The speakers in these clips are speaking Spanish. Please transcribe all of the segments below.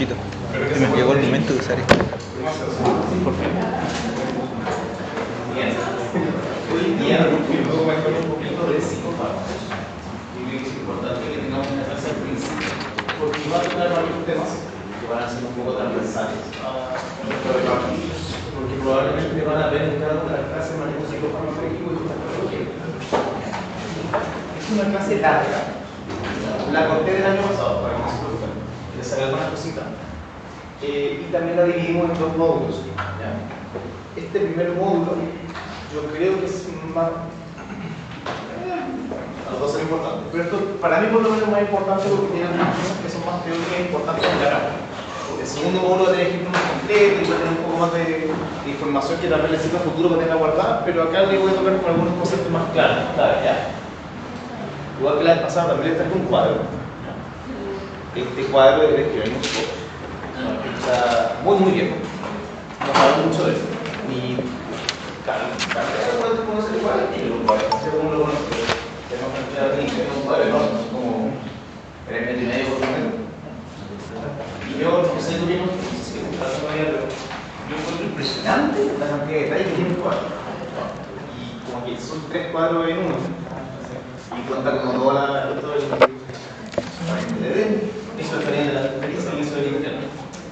Luchito, que me llegó el momento de usar esto. ¿Por qué? Bien. Hoy día luego voy a hablar un poquito de psicofármacos. Y creo que es importante que tengamos una clase al principio, porque va a tocar varios temas que van a ser un poco transversales a nuestro debate, porque probablemente van a ver en cada una de las clases manejo psicofarmacológico y farmacología. Es una clase larga. La corté del año pasado para que no se preocupen. Les sale alguna cosita. Y también la dividimos en dos módulos. ¿Ya? Este primer módulo, yo creo que es más. Los dos son importantes. Pero esto, para mí, por lo menos, es más importante porque tiene algunas cosas que son más teóricas e importantes de aclarar. El segundo módulo va a tener ejemplos más completos y va a tener un poco más de información que tal vez les sirva a futuro para tenerla guardada, pero acá le voy a tocar con algunos conceptos más claros. ¿Ya? Igual que la vez pasada, también les traje un cuadro. Este cuadro es que vimos todos. Está muy viejo. No sabemos mucho de eso. Ni ¿puedes conocer el cuadro? Y lo según lo conozco. Tenemos que emplear un cuadro enorme, como 3 metros y medio por lo menos. Y yo no sé tú mismo, no sé si es un caso todavía, pero yo encuentro impresionante la cantidad de detalles que tiene un cuadro. Y como que son 3 cuadros en uno. Y cuenta como toda todo el eso es de la experiencia y eso del interno.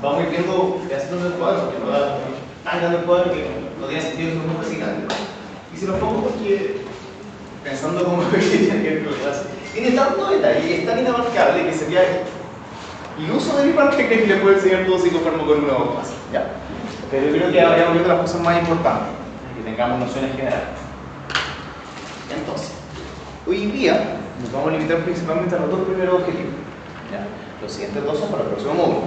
Vamos a ir viendo haciendo el cuadro, que no da tan grande el cuadro que no tiene sentido que es muy fascinante. Y se lo pongo porque, pensando como que tiene que ver con la clase, tiene tanto detalle y es tan inabarcable que sería iluso de mi parte que le puedo enseñar todo psicofármaco en una hoja. ¿Ya? Pero yo creo que vayamos viendo las cosas más importantes, que tengamos nociones generales. Entonces, hoy día nos vamos a limitar principalmente a los dos primeros objetivos. ¿Ya? Los siguientes dos son para el próximo módulo.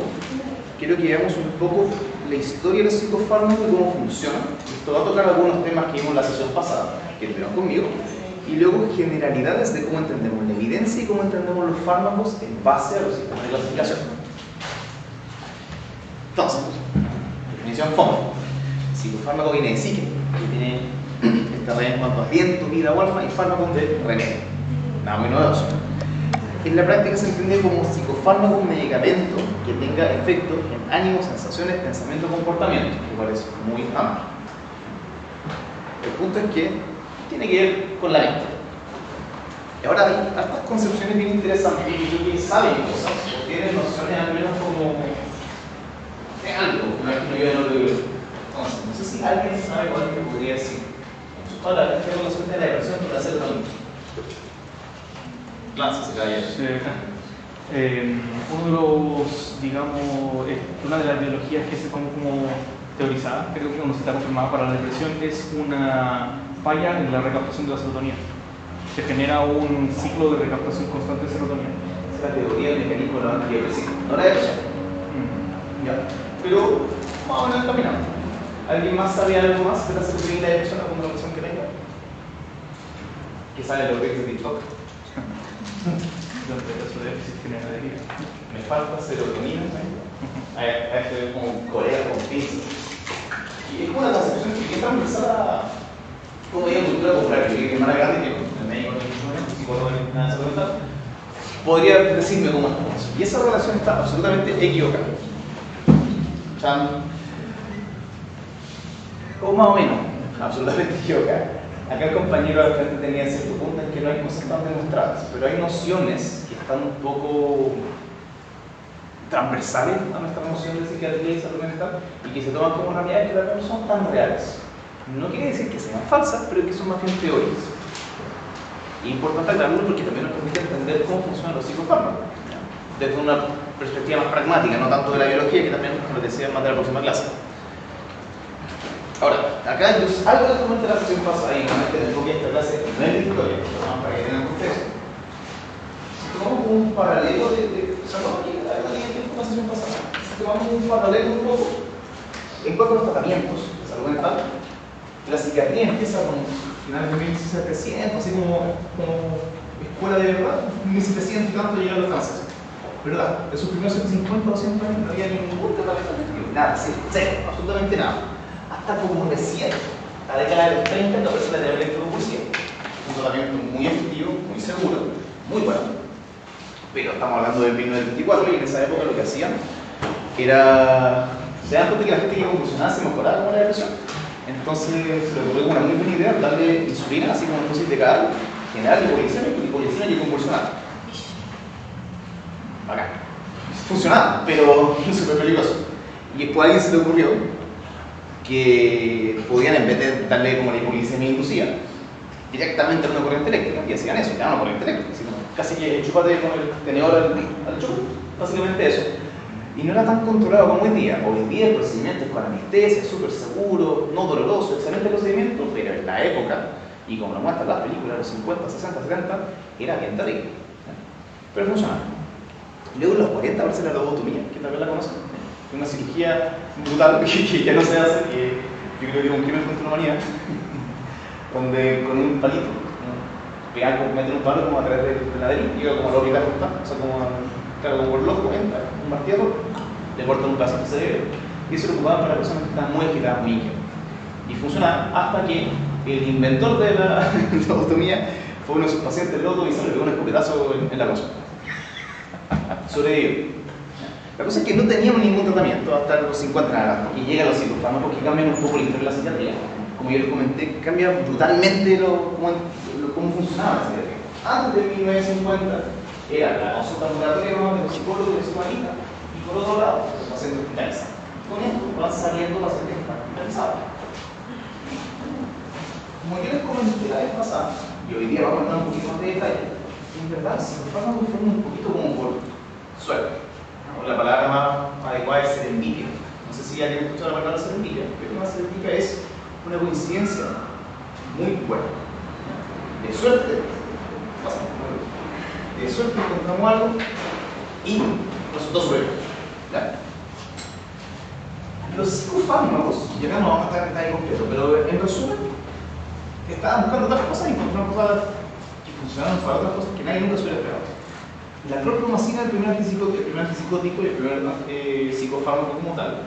Quiero que veamos un poco la historia del psicofármaco y cómo funciona. Esto va a tocar algunos temas que vimos en la sesión pasada, que estuvieron conmigo, y luego generalidades de cómo entendemos la evidencia y cómo entendemos los fármacos en base a los sistemas de clasificación. Entonces, definición FOM. El psicofármaco viene de psique, que tiene esta regla en cuanto a viento, vida o alfa, y fármacos de remedio. Nada muy novedoso. En la práctica se entiende como psicofármaco un medicamento que tenga efectos en ánimos, sensaciones, pensamiento y comportamiento, que parece muy amplio. El punto es que tiene que ver con la mente. Y ahora hay estas concepciones bien interesantes y que saben cosas, o tienen nociones al menos como de algo, imagino yo no lo digo. Entonces, no sé si alguien sabe cuál que podría decir. En sus palabras, ¿qué relación tiene la depresión con la serotonina? Lánzase, caballero. Sí. Uno de los, digamos, una de las biologías que se son como teorizadas, creo que uno se está confirmada para la depresión, es una falla en la recaptación de la serotonina. Se genera un ciclo de recaptación constante de serotonina. Es la teoría del mecanismo de la antidepresiva, no la depresión. Ya. Pero vamos a ver caminando. ¿Alguien más sabe algo más de la serotonina y la depresión, alguna relación que tenga? ¿Qué sabe lo que es de TikTok? Me falta serotonina, esto es como Corea con pizza. Y es como una concepción que está empezada como digo, cultura popular, que es más grande que el médico, el psicólogo, nada de salud mental, podría decirme cómo es. Y esa relación está absolutamente equivocada. O más o menos, absolutamente equivocada. Acá el compañero al frente tenía cierto punto en que no hay cosas tan demostradas, pero hay nociones que están un poco transversales a nuestra noción de psiquiatría y salud mental y que se toman como realidades que tal vez no son tan reales. No quiere decir que sean falsas, pero que son más bien teorías. Y es importante aclararlo porque también nos permite entender cómo funcionan los psicofármacos desde una perspectiva más pragmática, no tanto de la biología, que también, como les decía, más de la próxima clase. Ahora, acá entonces, algo que comenté la sesión pasada y normalmente les copia esta clase, no es de historia, para que tengan contexto. Si tomamos un paralelo ¿sabemos aquí la la sesión pasada? Si tomamos un paralelo un poco, en cuanto a los tratamientos de salud mental, la psiquiatría empieza con finales de 1700, así como escuela de verdad, 1700 y tanto llegan los franceses. ¿Verdad? En sus primeros 150 o 200 años no había ningún tratamiento efectivo, nada, cero, absolutamente nada. Hasta como recién, la década de los 30, la persona de la electropulsión. Un tratamiento muy efectivo, muy seguro, muy bueno. Pero estamos hablando del 1924 y en esa época lo que hacían era, se dan cuenta que la gente que convulsionaba se mejoraba con la depresión. Entonces se le ocurrió una muy buena idea darle insulina, así como una dosis de cada, generar hipolicemia y convulsionar. Bacán. Funcionaba, pero súper peligroso. Y después a alguien se le ocurrió que podían, en vez de darle como la hipoglicemia inducida, directamente una corriente eléctrica, y hacían eso, ya una corriente eléctrica, así como casi que chúpate con el tenedor al chupo, básicamente eso. Y no era tan controlado como hoy día. Hoy día el procedimiento es con anestesia, súper seguro, no doloroso, excelente procedimiento, pero en la época, y como lo muestran las películas de los 50, 60, 70, era bien terrible. Pero funcionaba. Luego en los 40 aparece la lobotomía, que también la conocen. Es una cirugía brutal que ya no se hace, que yo creo que es un crimen contra la humanidad, donde con un palito, meten un palo como a través del ladrillo, llega como a la órbita justa, o sea, como, claro, como por loco, entra un martillo, le cortan un pedazo de cerebro, y eso lo ocupaban para personas que estaban muy agitadas, muy inquietas. Y funcionaba hasta que el inventor de la lobotomía fue uno de sus pacientes locos y se le pegó un escopetazo en la cosa. Sobrevivió. La cosa es que no teníamos ningún tratamiento hasta los 50 años, y llegan los psicofármacos que cambian un poco la historia de la psiquiatría. Como yo les comenté, cambia brutalmente cómo funcionaba la psiquiatría. Antes de 1950 era la consulta ambulatoria de los psicólogos y de psicoanalistas, y por otro lado, los pacientes hospitalizados. Con esto van saliendo pacientes hospitalizados. Como yo les comenté la vez pasada, y hoy día vamos a entrar un poquito más de detalle, en verdad, si los fármacos fueron un poquito como por suerte. La palabra más adecuada es serendipia. No sé si alguien escuchado la palabra serendipia, pero una serendipia es una coincidencia muy buena. De suerte, encontramos algo y resultó suerte. Los psicofármacos, y acá no vamos a estar en detalle completo, pero en resumen, estaban buscando otras cosas y encontraron cosas que funcionaron para otras cosas que nadie nunca se hubiera esperado. La clorpromacina, el primer antipsicótico y el primer psicofármaco como tal,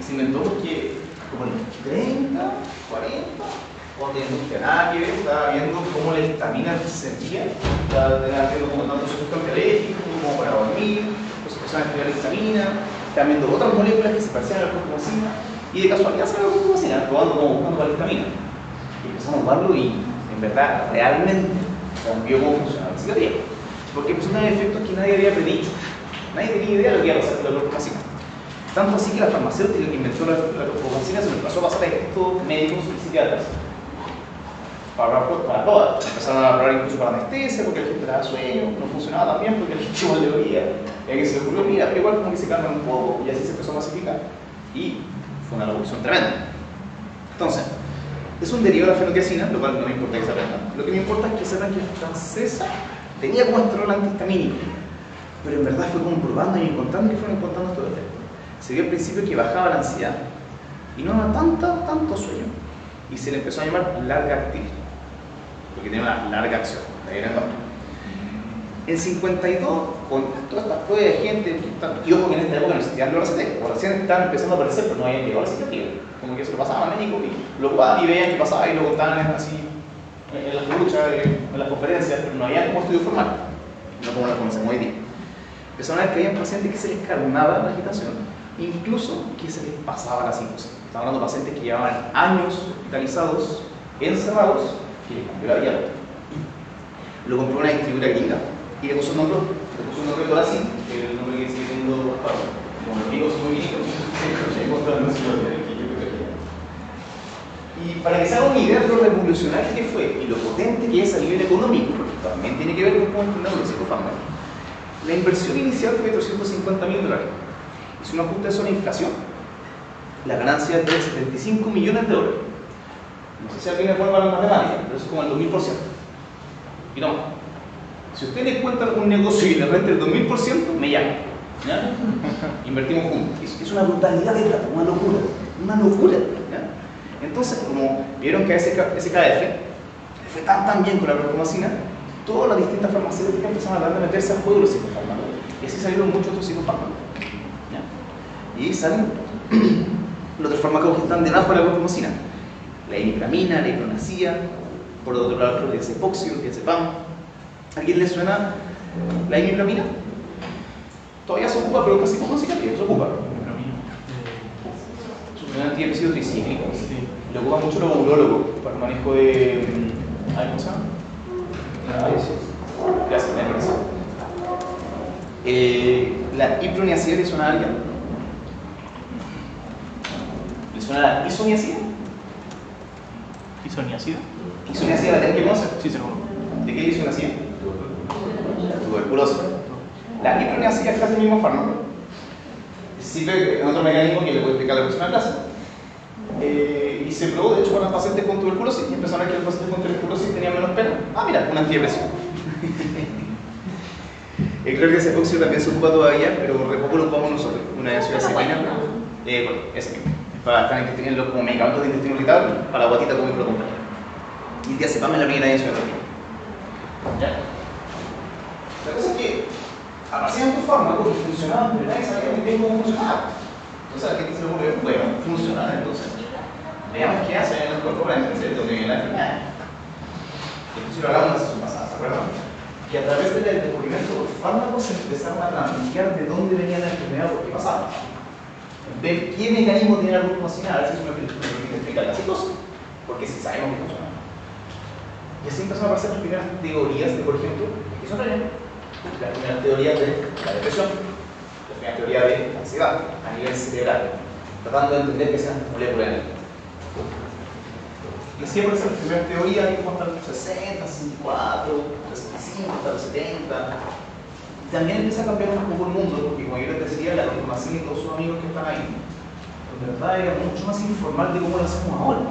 se inventó porque como en los 30, 40, cuando la industria nada que ver, estaba viendo cómo la histamina se sentía, estaba haciendo como tanto su efecto antialérgico como para dormir, pues empezaron a estudiar la histamina, estaban viendo otras moléculas que se parecían a la clorpromacina, y de casualidad se la clorpromacina, probando como buscando para la histamina. Y empezamos a jugarlo y en verdad realmente cambió cómo funcionaba la psiquiatría. Porque empezó a tener efectos que nadie había predicho. Nadie tenía idea de lo que iba a pasar con la clorpromacina. Tanto así que la farmacéutica que inventó la clorpromacina se le pasó a pasar a estos médicos y psiquiatras para todas. Empezaron a hablar incluso para anestesia porque la gente le daba sueño, no funcionaba tan bien porque la gente igual le dolía. Y a alguien se le ocurrió, mira, pero igual como que se calman un poco, y así se empezó a masificar. Y fue una revolución tremenda. Entonces, es un derivado de la fenotiazina, lo cual no me importa que se aprendan. Lo que me importa es que sepan que la francesa tenía como esteroil antihistamínico, pero en verdad fue comprobando y encontrando que fueron encontrando estos efectos. Se vio al principio que bajaba la ansiedad y no daba tanto sueño, y se le empezó a llamar larga activa, porque tiene una larga acción, la gran parte. En 52, con todas estas pruebas de gente, y ojo que en esta época no existían los recetas, o recién estaban empezando a aparecer, pero no habían llegado a la psiquiatría, como que se lo pasaban al médico y lo ocupaban y veían qué pasaba y lo contaban así en las luchas, en las conferencias, pero no había como estudio formal, no como las conocemos hoy día. Empezaron a ver que había pacientes que se les calmaba la agitación, incluso que se les pasaba la psicosis. Estamos hablando de pacientes que llevaban años hospitalizados, encerrados, que les cambió la vida. Lo compró una distribuidora gringa y le puso un nombre así, que es el nombre que sigue teniendo los paros. Como los gringos son muy gringos, y para que se hagan una idea de lo revolucionario que fue y lo potente que es a nivel económico, porque también tiene que ver con cómo funcionan los psicofármacos, la inversión inicial fue de $350.000. Hizo un ajuste de eso a la inflación. La ganancia es de $75 millones. No sé si alguien me puede para la matemática, pero eso es como el 2000%. Y no, si usted le cuenta un negocio y le renta el 2000%, me llama. ¿Ya? Invertimos juntos. Es una brutalidad de plata, una locura. Una locura. ¿Ya? Entonces, como vieron que SKF le fue tan bien con la clorpromacina, todas las distintas farmacéuticas empezaron a tratar de meterse al juego de los psicofármacos. Y así salieron muchos otros psicofármacos. ¿Ya? Y salen los otros fármacos que están debajo de la clorpromacina: la imipramina, la hipronacida, por otro lado el diazepoxio, el diazepam. ¿A quién le suena la imipramina? Todavía se ocupa, pero casi como cicatriz, se ocupa. Su primer antidepresivo tricíclico. Sí. Lo ocupan mucho los urólogos para el manejo de. ¿Cómo se llama? Gracias, la iproniazida le suena a alguien. ¿Le suena la isoniazida? ¿Isoniazida? Isoniazida la tienen que conocer. Sí, se lo conozco. ¿De qué es isoniazida? Tuberculosis. La iproniazida es casi el mismo fármaco. Sirve en otro mecanismo que le puedo explicar a la próxima clase. Y se probó, de hecho, con los pacientes con tuberculosis y empezaron a ver que los pacientes con tuberculosis tenían menos pena. Ah, mira, un antidepresivo. Creo que ese óxido también se ocupa todavía, pero re poco lo ocupamos nosotros. Una benzodiazepina, bueno, ese mismo. Para estar en como medicamentos de intestino irritable, para la guatita como microcompra. Y diazepam es la primera benzodiazepina. ¿Ya? La cosa es que aparecían estos fármacos que funcionaban, pero nadie sabía muy bien cómo funcionaban. Entonces a la gente se le ocurrió, bueno, funcionan entonces. Veamos qué hacen en el cuerpo para entender de dónde viene la enfermedad. Esto sí lo hablamos en la sesión pasada, ¿se acuerdan? Que a través del descubrimiento de los fármacos se empezaron a transmitir de dónde venía la enfermedad, por qué pasaba. Ver qué mecanismo tiene la glucosamina, a ver si eso me permite explicar la psicosis, porque si sabemos que funciona. Y así empezaron a aparecer las primeras teorías de, por ejemplo, esquizofrenia, las primeras teorías de la depresión, la primera teoría de la ansiedad a nivel cerebral, tratando de entender qué sean las moléculas de energía. Y así aparecen las primeras teorías, ahí como hasta los 60, 64, 65, hasta los 70. Y también empieza a cambiar un poco el mundo, porque como yo les decía, la información y todos sus amigos que están ahí, en verdad era mucho más informal de cómo lo hacemos ahora.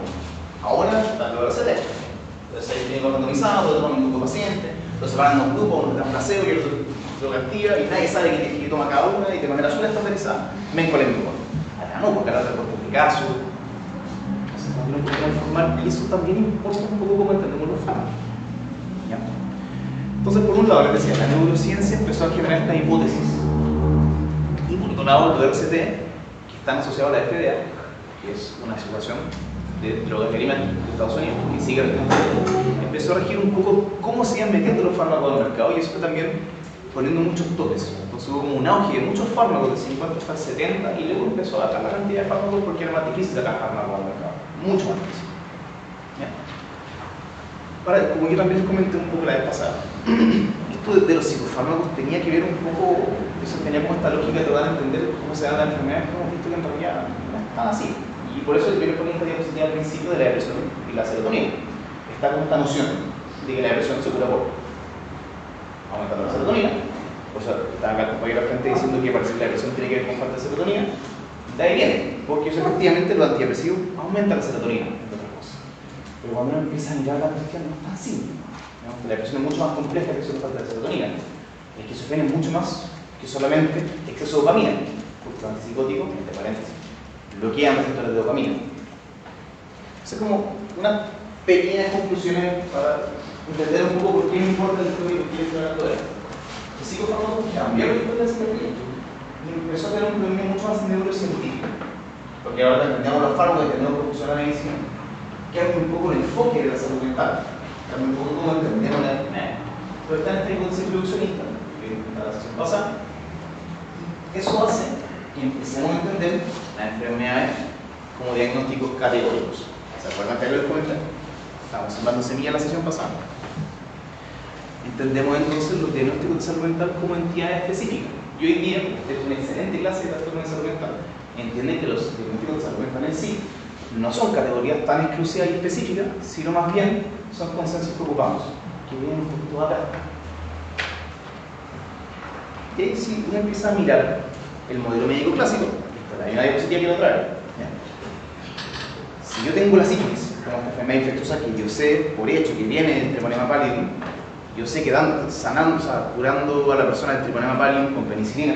Ahora, tanto de la CD. Entonces ahí tienen randomizado, lo toman un grupo de pacientes, lo separan en dos grupos, uno está en placebo y otro droga activa, y nadie sabe qué toma cada una, y de manera súper estandarizada, ven cuál es mejor. Ahora no, porque ahora por caso. Un poco más formal, y eso también importa un poco cómo entendemos los fármacos. ¿Ya? Entonces, por un lado, les decía, la neurociencia empezó a generar esta hipótesis. Y por otro lado, el RCT, que están asociados a la FDA, que es una asociación de drogas de alimentos de Estados Unidos, que sigue empezó a regir un poco cómo se iban metiendo los fármacos al mercado, y eso fue también poniendo muchos topes. Entonces hubo como un auge de muchos fármacos, de 50 hasta el 70, y luego empezó a bajar la cantidad de fármacos porque era más difícil sacar fármacos al mercado. Mucho más difícil. ¿Ya? Ahora, como yo también les comenté un poco la vez pasada, esto de los psicofármacos tenía que ver un poco, eso tenía como esta lógica de tratar de entender cómo se dan las enfermedades, como hemos visto que en realidad no es tan así. Y por eso yo le ponía esta diapositiva al principio de la depresión y la serotonina. Está con esta noción de que la depresión se cura por aumentando la serotonina. Por eso está acá el compañero al frente diciendo que parece que la depresión tiene que ver con falta de serotonina. De ahí viene, porque eso, efectivamente los antidepresivos aumentan la serotonina, entre otras cosas. Pero cuando uno empieza a mirar la cuestión no es tan simple. ¿No? La depresión es mucho más compleja que solo falta de serotonina. La esquizofrenia es mucho más que solamente exceso de dopamina. Justo antipsicótico, entre paréntesis, bloquean receptores de dopamina. Es como unas pequeñas conclusiones para entender un poco por qué me importa el estudio y por qué estoy hablando de esto. El psicofármaco cambió la historia de la psiquiatría y empezó a tener un problema mucho más neurocientífico. Porque ahora entendemos los fármacos y entendemos cómo funciona la medicina, cambia un poco el enfoque de la salud mental, cambia un poco cómo entendemos la enfermedad. Pero está en este hipótesis reduccionista, que está la sesión pasada. Eso hace que empecemos a entender las enfermedades como diagnósticos categóricos. ¿Se acuerdan que les comenté? Estábamos sembrando semillas la sesión pasada. Entendemos entonces los diagnósticos de salud mental como entidades específicas. Y hoy día, esta es una excelente clase de trastorno de salud mental, entienden que los diagnósticos de salud mental en sí no son categorías tan exclusivas y específicas, sino más bien son consensos que ocupamos, que vienen un poquito acá. Y ahí si uno empieza a mirar el modelo médico clásico, hay una diapositiva que lo trae. Si yo tengo la sífilis, como esta enfermedad infecciosa que yo sé por hecho que viene del treponema pallidum, yo sé que sanando, o sea, curando a la persona del treponema pallidum con penicilina,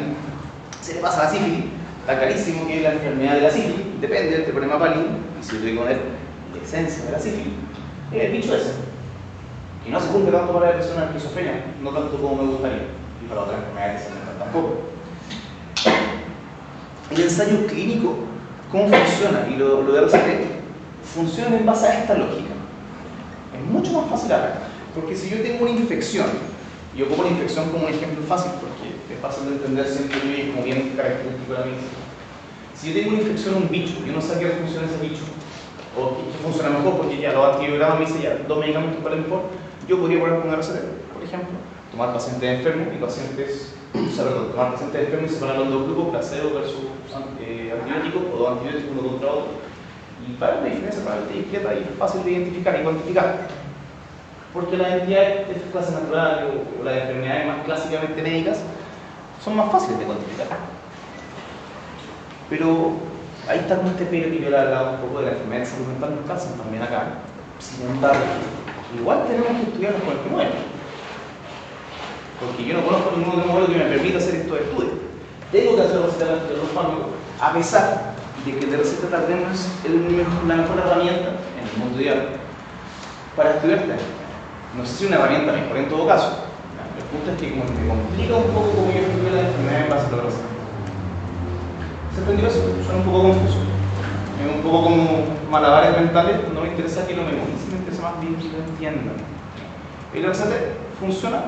se le pasa la sífilis. Está clarísimo que la enfermedad de la sífilis depende del treponema pallidum, y si yo tengo que poner la esencia de la sífilis, es el bicho ese, que no se cumple tanto para la persona de esquizofrenia, no tanto como me gustaría, y para otras enfermedades que se me tampoco. El ensayo clínico, ¿cómo funciona? Y lo de RCT funciona en base a esta lógica. Es mucho más fácil acá, porque si yo tengo una infección, y ocupo la infección como un ejemplo fácil, porque es fácil de entender siempre y es como bien característico de la medicina. Si yo tengo una infección a un bicho, yo no sé qué funciona ese bicho, o qué funciona mejor, porque ya los antibióticos me dicen ya 2 medicamentos para el mejor, yo podría poner una receta, por ejemplo, tomar pacientes enfermos y pacientes, tomar pacientes enfermos y separar los dos grupos, placebo versus antibióticos, o dos antibióticos uno contra otro, y para una diferencia para la etiqueta y es fácil de identificar y cuantificar. Porque las entidades de estas clases naturales o las enfermedades más clásicamente médicas son más fáciles de cuantificar. Pero ahí está como este pero que yo le he hablado un poco de la enfermedad de salud mental, nos calzan también acá. Sin embargo, igual tenemos que estudiarlos con este modelo. Porque yo no conozco ningún otro modelo que me permita hacer estos estudios. Tengo que hacer recetas de los fármacos, a pesar de que de receta tardemos es la mejor herramienta en el mundo ideal para estudiarte. No sé si una herramienta mejor en todo caso. El punto es que como me complica un poco cómo yo estudio la enfermedad en base a la receta. ¿Se entendió eso? Suena un poco confuso. Es un poco como malabares mentales, no me interesa que lo memoricen, me interesa más bien que lo entiendan. Y la receta funciona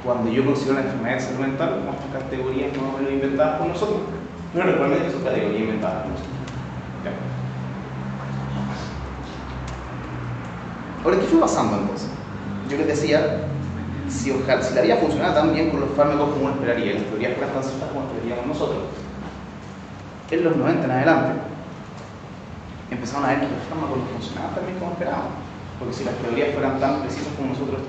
cuando yo considero la enfermedad de salud mental como estas categorías más o menos inventadas por nosotros. Pero realmente son categorías inventadas por nosotros. ¿Okay? Ahora, ¿qué fue pasando entonces? Yo les decía, si la vida funcionara tan bien con los fármacos como uno esperaría, y las teorías fueran tan ciertas como esperaríamos nosotros, en los 90 en adelante, empezaron a ver que los fármacos no funcionaban tan bien como esperábamos. Porque si las teorías fueran tan precisas como nosotros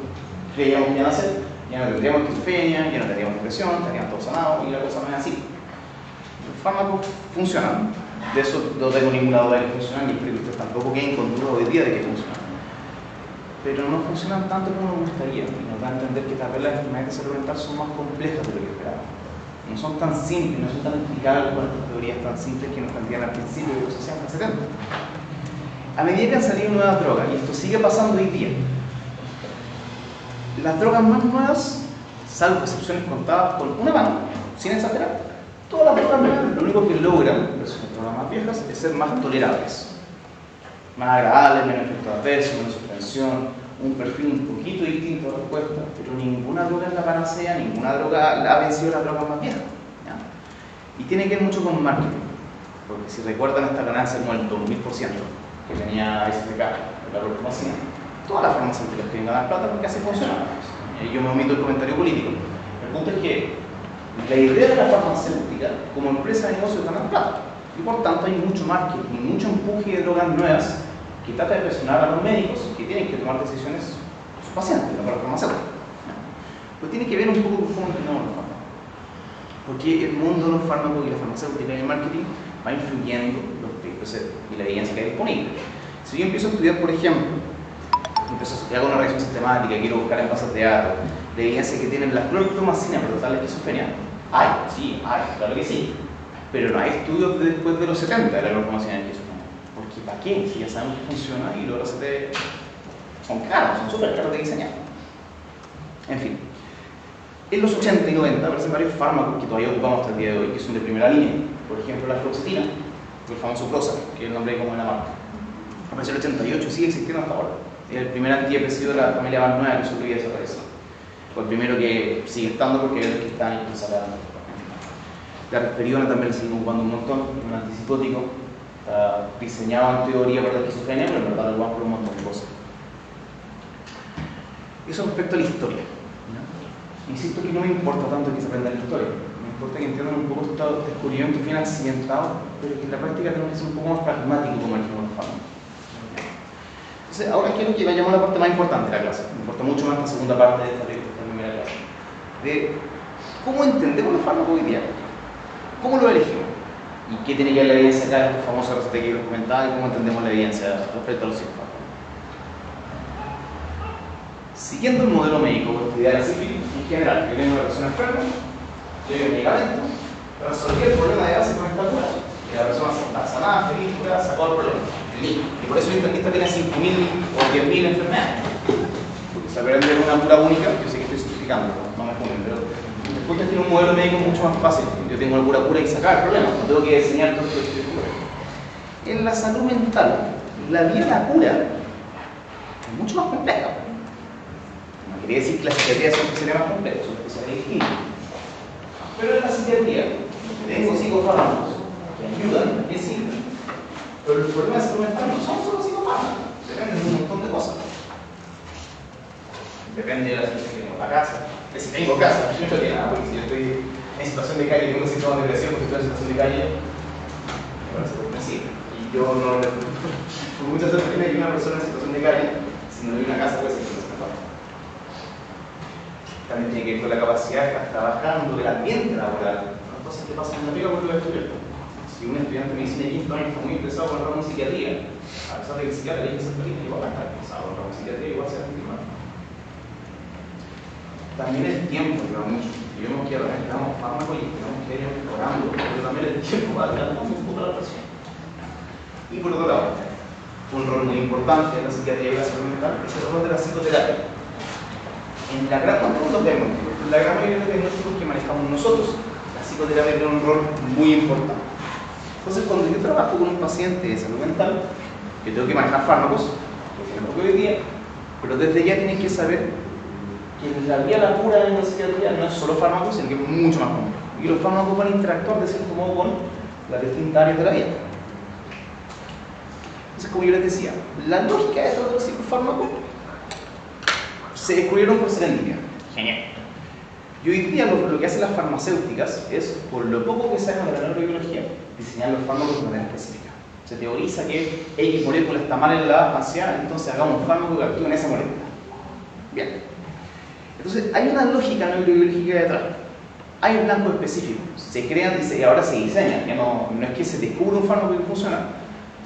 creíamos que iban a ser, ya no tendríamos esquizofrenia, ya no tendríamos depresión, estarían todos sanados, y la cosa no es así. Los fármacos funcionan, de eso no tengo ninguna duda de que funcionan, y espero que ustedes tampoco queden con duda hoy día de que funcionan. Pero no funcionan tanto como nos gustaría, y nos da a entender que tal vez las enfermedades de salud mental son más complejas de lo que esperábamos. No son tan simples, no son tan explicables con estas teorías tan simples que nos plantean al principio de los 60, 70. A medida que han salido nuevas drogas, y esto sigue pasando hoy día, las drogas más nuevas, salvo excepciones contadas con una mano, sin exagerar, todas las drogas nuevas lo único que logran, versus las drogas más viejas, es ser más tolerables, más agradables, menos efectos adversos, menos suspensión, un perfil un poquito distinto de respuesta, pero ninguna droga es la panacea, ninguna droga ha vencido las drogas más viejas. ¿Ya? Y tiene que ver mucho con marketing, porque si recuerdan esta ganancia como el 2000% que tenía SFK, la farmacéutica, todas las farmacéuticas quieren ganar plata porque así funciona. Yo me omito el comentario político. El punto es que la idea de la farmacéutica como empresa de negocio es ganar plata, y por tanto hay mucho marketing, mucho empuje de drogas nuevas que trata de presionar a los médicos que tienen que tomar decisiones por sus pacientes, no para los farmacéuticos. Pues tiene que ver un poco con cómo entendemos los fármacos. Porque el mundo de los fármacos y la farmacéutica y el marketing va influyendo los papers y la evidencia que hay disponible. Si yo empiezo a estudiar, por ejemplo, hago una revisión sistemática, quiero buscar en bases de datos, la evidencia que tienen la clorpromacina para tratar la esquizofrenia, sí, claro que sí. Pero no hay estudios de después de los 70 de la clorpromacina en esquizofrenia. Porque ¿para qué? Si ya sabemos que funciona y los RCT son caros, son súper caros de diseñar. En fin, en los 80 y 90 aparecen varios fármacos que todavía ocupamos hasta el día de hoy, que son de primera línea. Por ejemplo, la fluoxetina, el famoso Prozac, que es el nombre como de la marca. Apareció en el 88 y sigue existiendo hasta ahora. Es el primer antidepresivo de la familia Van que sobrevive a desaparecer. Fue el primero que sigue estando porque es el que está impulsado. La risperidona también la seguimos ocupando un montón, un antipsicótico. Está diseñado en teoría para la esquizofrenia, pero en verdad lo ocupamos por un montón de cosas. Eso respecto a la historia. ¿No? Insisto que no me importa tanto que se aprenda la historia. Me importa que entiendan un poco estos descubrimientos bien accidentados, pero que en la práctica tenemos que ser un poco más pragmáticos como el fármaco. Entonces, ahora quiero que vayamos a la parte más importante de la clase. Me importa mucho más la segunda parte de esta primera clase. De cómo entendemos los fármacos hoy día, cómo lo elegimos y qué tiene que ver la evidencia acá, esta famosa receta que les comentaba, y cómo entendemos la evidencia respecto a los fármacos. Siguiendo el modelo médico por estudiar la sífilis, en general, yo tengo una persona enferma, yo doy un medicamento, resolví el problema de base con esta cura, y la persona está sanada, feliz, curada, sacó el problema. Y por eso el internista tiene 5.000 o 10.000 enfermedades. Porque se aprende una cura única, yo sé que estoy simplificando, no me juzguen, pero después que tiene un modelo médico mucho más fácil. Yo tengo una cura y sacar el problema, no tengo que diseñar todo esto. En la salud mental, la vía de la cura es mucho más compleja. No quería decir que la psiquiatría siempre sería más compleja, son especialidades distintas. Pero en la psiquiatría, tengo psicofármacos que ayudan, que sirven. Pero el problema de salud mental no son solo psicofármacos, dependen de un montón de cosas. Depende de la situación que tengo en la casa, de si tengo casa, yo no tengo nada, porque si yo estoy en situación de calle y tengo síntomas de depresión porque estoy en situación de calle, me sirve. Y yo no, por muchas veces hay una persona en situación de calle, si no hay una casa puede ser que no se me. También tiene que ver con la capacidad de estar trabajando, del ambiente laboral, ¿no? Cosas que pasan en la pega por lo estudiantes. Si un estudiante de medicina de quinto año está muy interesado en el ramo de psiquiatría, a pesar de que el psiquiatra tiene que ser feliz, igual va a estar interesado en el ramo de psiquiatría, igual se va a sentir mal. También el tiempo ayuda mucho. Y vemos que a veces damos fármacos y tenemos que ir mejorando, pero también el tiempo va adelantando un poco la persona. Y por otro lado, un rol muy importante en la psiquiatría y la salud mental es el rol de la psicoterapia. En la gran mayoría de los diagnósticos, la gran mayoría de los diagnósticos que manejamos nosotros, la psicoterapia tiene un rol muy importante. Entonces, cuando yo trabajo con un paciente de salud mental, yo tengo que manejar fármacos, porque es lo que hoy día, pero desde ya tienes que saber que la vía la pura en la psiquiatría no es solo fármacos, sino que es mucho más complejo. Y los fármacos van a interactuar de cierto modo con las distintas áreas de la vida. Entonces, como yo les decía, la lógica de estos dos psicofármacos se descubrieron por serendipia. Genial. Y hoy día lo que hacen las farmacéuticas es, por lo poco que saben de la neurobiología, diseñar los fármacos de manera específica. Se teoriza que X molécula está mal en la anciana, entonces hagamos un fármaco que actúe en esa molécula. Bien. Entonces, hay una lógica neurobiológica detrás. Hay un blanco específico. Se crean y ahora se diseñan. Ya no es que se descubra un fármaco que funciona,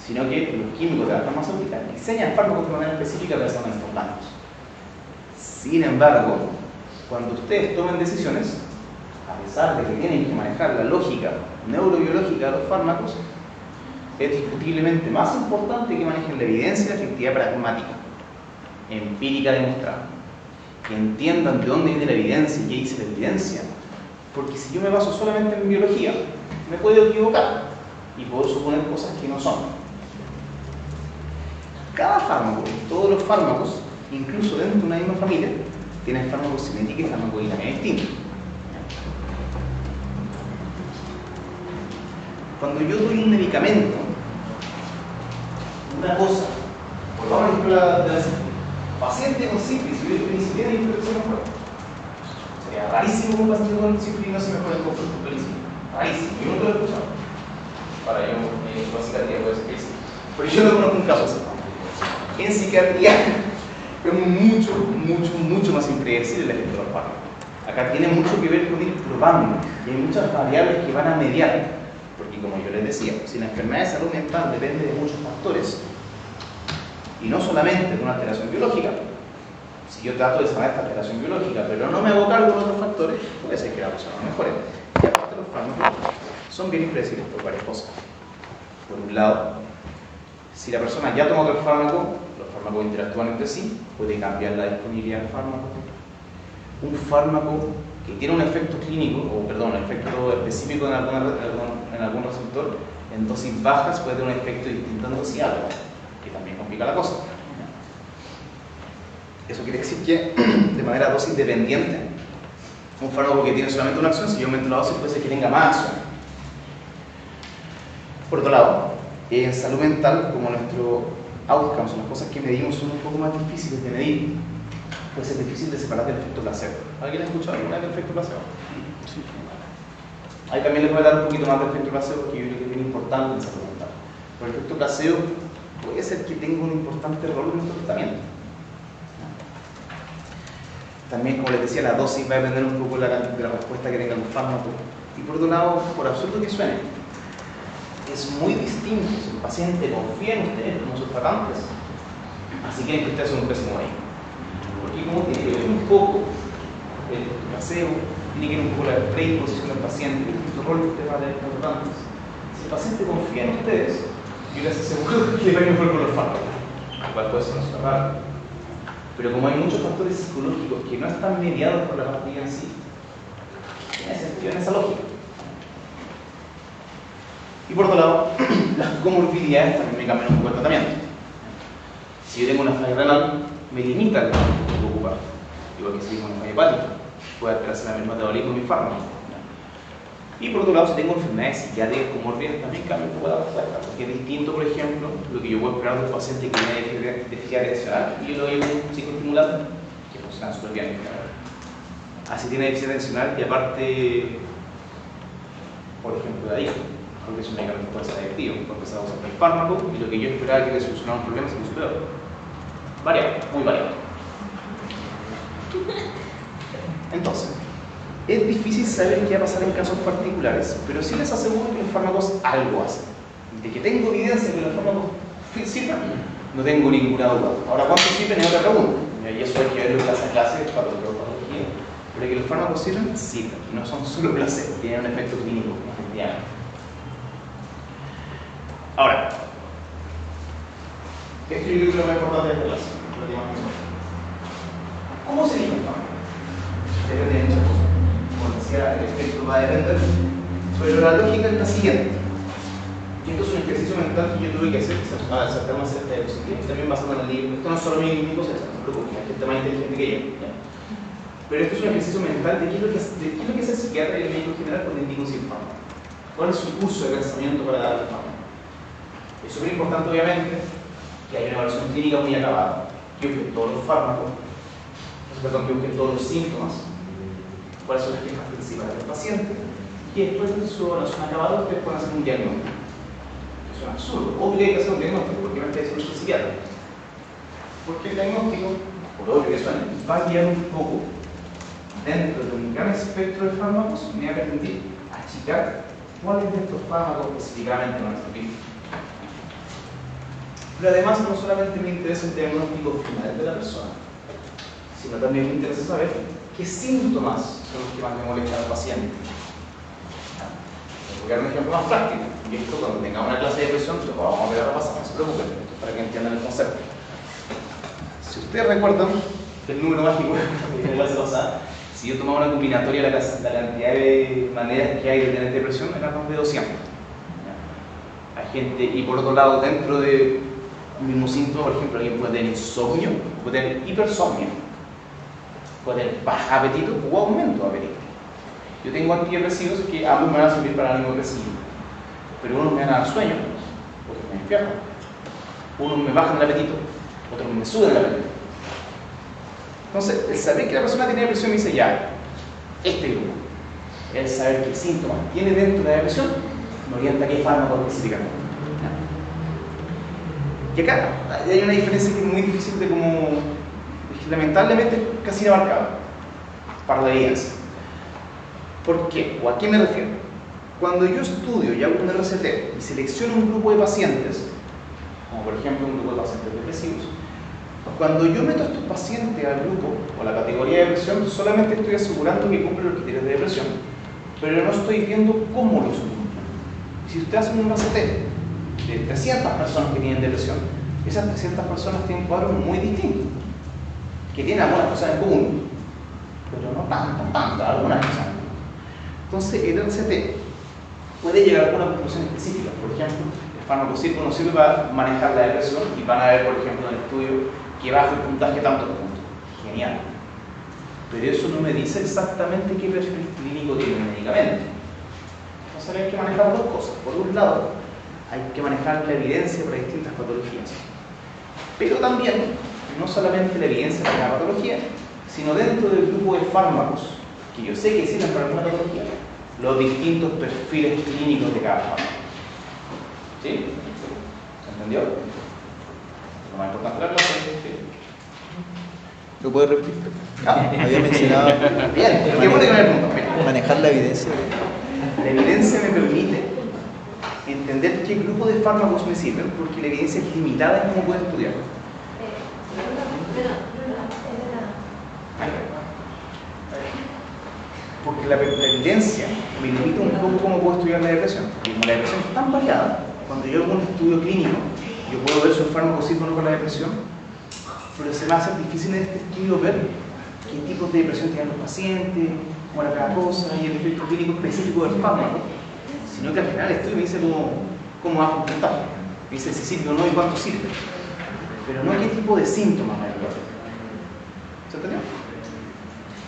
sino que los químicos de la farmacéutica diseñan fármacos de manera específica pensando en estos blancos. Sin embargo, cuando ustedes tomen decisiones, a pesar de que tienen que manejar la lógica neurobiológica de los fármacos, es discutiblemente más importante que manejen la evidencia y la efectividad pragmática, empírica demostrada. Que entiendan de dónde viene la evidencia y qué dice la evidencia, porque si yo me baso solamente en biología, me puedo equivocar y puedo suponer cosas que no son. Cada fármaco, todos los fármacos, incluso dentro de una misma familia, tienen farmacocinética y farmacodinámica distintos. Cuando yo doy un medicamento, una cosa, por ejemplo de la paciente con sífilis, si hubiera penicilina y infección no fuera. Sería rarísimo que un paciente con sífilis no se mejore con penicilina. Rarísimo, yo nunca lo he escuchado. Para yo, en psiquiatría puede ser que sí. Pero yo no conozco un caso así. En psiquiatría es mucho más impredecible el efecto de los fármacos. Acá tiene mucho que ver con ir probando, y hay muchas variables que van a mediar. Porque como yo les decía, si la enfermedad de salud mental depende de muchos factores, y no solamente de una alteración biológica, si yo trato de sanar esta alteración biológica, pero no me hago cargo de otros factores, puede ser que la cosa no mejore. Y aparte los fármacos son bien impredecibles por varias cosas. Por un lado, si la persona ya tomó el fármaco, los fármacos interactúan entre sí, puede cambiar la disponibilidad del fármaco. Un fármaco que tiene un efecto clínico, un efecto específico en algún receptor, en dosis bajas puede tener un efecto distinto en dosis alta, que también complica la cosa. Eso quiere decir que, de manera dosis dependiente, un fármaco que tiene solamente una acción, si yo aumento la dosis, puede ser que tenga más acción. Por otro lado, en salud mental, como nuestro outcomes, las cosas que medimos son un poco más difíciles de medir, puede ser difícil de separar del efecto placebo. ¿Alguien ha escuchado alguna vez del efecto placebo? Sí. Ahí también les voy a dar un poquito más del efecto placebo, porque yo creo que es bien importante en salud mental. Pero el efecto placebo puede ser que tenga un importante rol en nuestro tratamiento. También, como les decía, la dosis va a depender un poco de la respuesta que tenga el fármaco. Y por otro lado, por absurdo que suene, es muy distinto si el paciente confía en ustedes como sus tratantes, así que ustedes son un pésimo médico. Porque como tiene que ver un poco el placebo, tiene que ver un poco la predisposición del paciente, el rol que usted va a tener como tratantes. Si el paciente confía en ustedes, yo les aseguro que va a ir mejor con los fármacos, lo cual puede ser raro. Pero como hay muchos factores psicológicos que no están mediados por la pastilla en sí, tiene sentido en esa lógica. Y por otro lado, las comorbilidades también me cambian un poco el tratamiento. Si yo tengo una falla renal, me limita el fármaco que puedo ocupar. Igual que si tengo una falla hepática, puede alterarse el metabolismo de mi fármaco. Y por otro lado, si tengo enfermedades psiquiátricas comórbidas, también cambia un poco la respuesta, porque es distinto, por ejemplo, lo que yo puedo esperar de un paciente que tiene deficiencia atencional y yo le doy un psicoestimulante que funciona súper bien. Así tiene deficiencia atencional y aparte, por ejemplo, de adicto, porque es un medicamento que puede ser adictivo, puede empezar a usar el fármaco y lo que yo esperaba que le solucionara un problema se puso peor. Variado, muy variado. Entonces, es difícil saber qué va a pasar en casos particulares, pero sí les aseguro que los fármacos algo hacen. De que tengo evidencia de que los fármacos sirven, no tengo ninguna duda. Ahora, ¿cuánto sirven? Es otra pregunta. Y eso hay que verlo clase a clase para lo que patología. Pero que los fármacos sirven, sirven. Y no son solo placebo, tienen un efecto clínico, efectivamente. Ahora, esto yo creo que es lo más importante de esta clase. ¿Cómo se elige el fármaco? Depende de muchas cosas. Como decía, el efecto va a depender, pero la lógica es la siguiente. Y esto es un ejercicio mental que yo tuve que hacer para saltar una cierta diapositiva y también basado en el libro. Esto no es solo mi cosa, no se preocupen, hay gente más inteligente que yo. ¿Ya? Pero esto es un ejercicio mental de qué es lo que hace el psiquiatra y el médico general cuando indica un fármaco. ¿Cuál es su curso de pensamiento para dar el fármaco? Es súper importante, obviamente, que haya una evaluación clínica muy acabada, que busque todos los fármacos, que busque todos los síntomas, cuáles son las quejas principales del paciente, y después de su evaluación acabada, ustedes pueden hacer un diagnóstico. Es un absurdo. Obvio que hay que hacer un diagnóstico, porque no está diciendo el psiquiatra. Porque el diagnóstico, por obvio que suene, va a guiar un poco dentro de un gran espectro de fármacos, me va a permitir achicar cuáles de estos fármacos específicamente van a servir. Pero además, no solamente me interesa el diagnóstico final de la persona, sino también me interesa saber qué síntomas son los que más me molestan al paciente. Voy a dar un ejemplo más práctico. Y esto, cuando tengamos una clase de depresión, lo vamos a ver a repasar, no se preocupen, esto es para que entiendan el concepto. Si ustedes recuerdan el número mágico de la clase pasada, si yo tomaba una combinatoria de la cantidad de maneras que hay de tener depresión, era más de 200. Hay gente, y por otro lado, dentro de un mismo síntoma, por ejemplo, alguien puede tener insomnio, puede tener hipersomnio, puede tener bajo apetito o aumento de apetito. Yo tengo antidepresivos que ambos me van a servir para el ánimo depresivo, pero unos me van a dar sueño, otros me enfrian, unos me bajan el apetito, otros me suben el apetito. Entonces, el saber que la persona tiene depresión me dice ya, este grupo. El saber qué síntomas tiene dentro de la depresión me orienta a qué fármaco específicamente. Y acá hay una diferencia que es muy difícil de como, lamentablemente, casi inabarcable para la evidencia. ¿Por qué? ¿O a qué me refiero? Cuando yo estudio y hago un RCT y selecciono un grupo de pacientes, como por ejemplo un grupo de pacientes depresivos, cuando yo meto a estos pacientes al grupo o a la categoría de depresión, solamente estoy asegurando que cumplen los criterios de depresión, pero no estoy viendo cómo los cumplen. Si usted hace un RCT de 300 personas que tienen depresión, esas 300 personas tienen cuadros muy distintos, que tienen algunas cosas en común, pero no tantas, algunas cosas. Entonces, el RCT puede llegar a alguna conclusión específica. Por ejemplo, el fármaco sirve o no sirve para manejar la depresión y van a ver, por ejemplo, en el estudio que baja el puntaje tanto puntos. Genial. Pero eso no me dice exactamente qué perfil clínico tiene el medicamento. Entonces hay que manejar dos cosas. Por un lado, hay que manejar la evidencia para distintas patologías. Pero también, no solamente la evidencia para la patología, sino dentro del grupo de fármacos que yo sé que sirven para alguna patología, los distintos perfiles clínicos de cada fármaco. ¿Sí? ¿Se entendió? Lo más importante de la clase es que... ¿Lo puedes repetir? Había mencionado Bien, ¿qué puede tener el punto? manejar la evidencia. La evidencia me permite entender qué grupo de fármacos me sirven, porque la evidencia es limitada en cómo puedo estudiar. Porque la evidencia me limita un poco cómo puedo estudiar la depresión. Y como la depresión es tan variada, cuando yo hago un estudio clínico, yo puedo ver si un fármaco sirve o no para la depresión, pero se me hace difícil en este estudio ver qué tipos de depresión tienen los pacientes, cómo era cada cosa y el efecto clínico específico del fármaco, sino que al final el estudio me dice cómo va a completar. Me dice si sirve o no y cuánto sirve, pero no qué tipo de síntomas me recuerda. ¿Se entendió?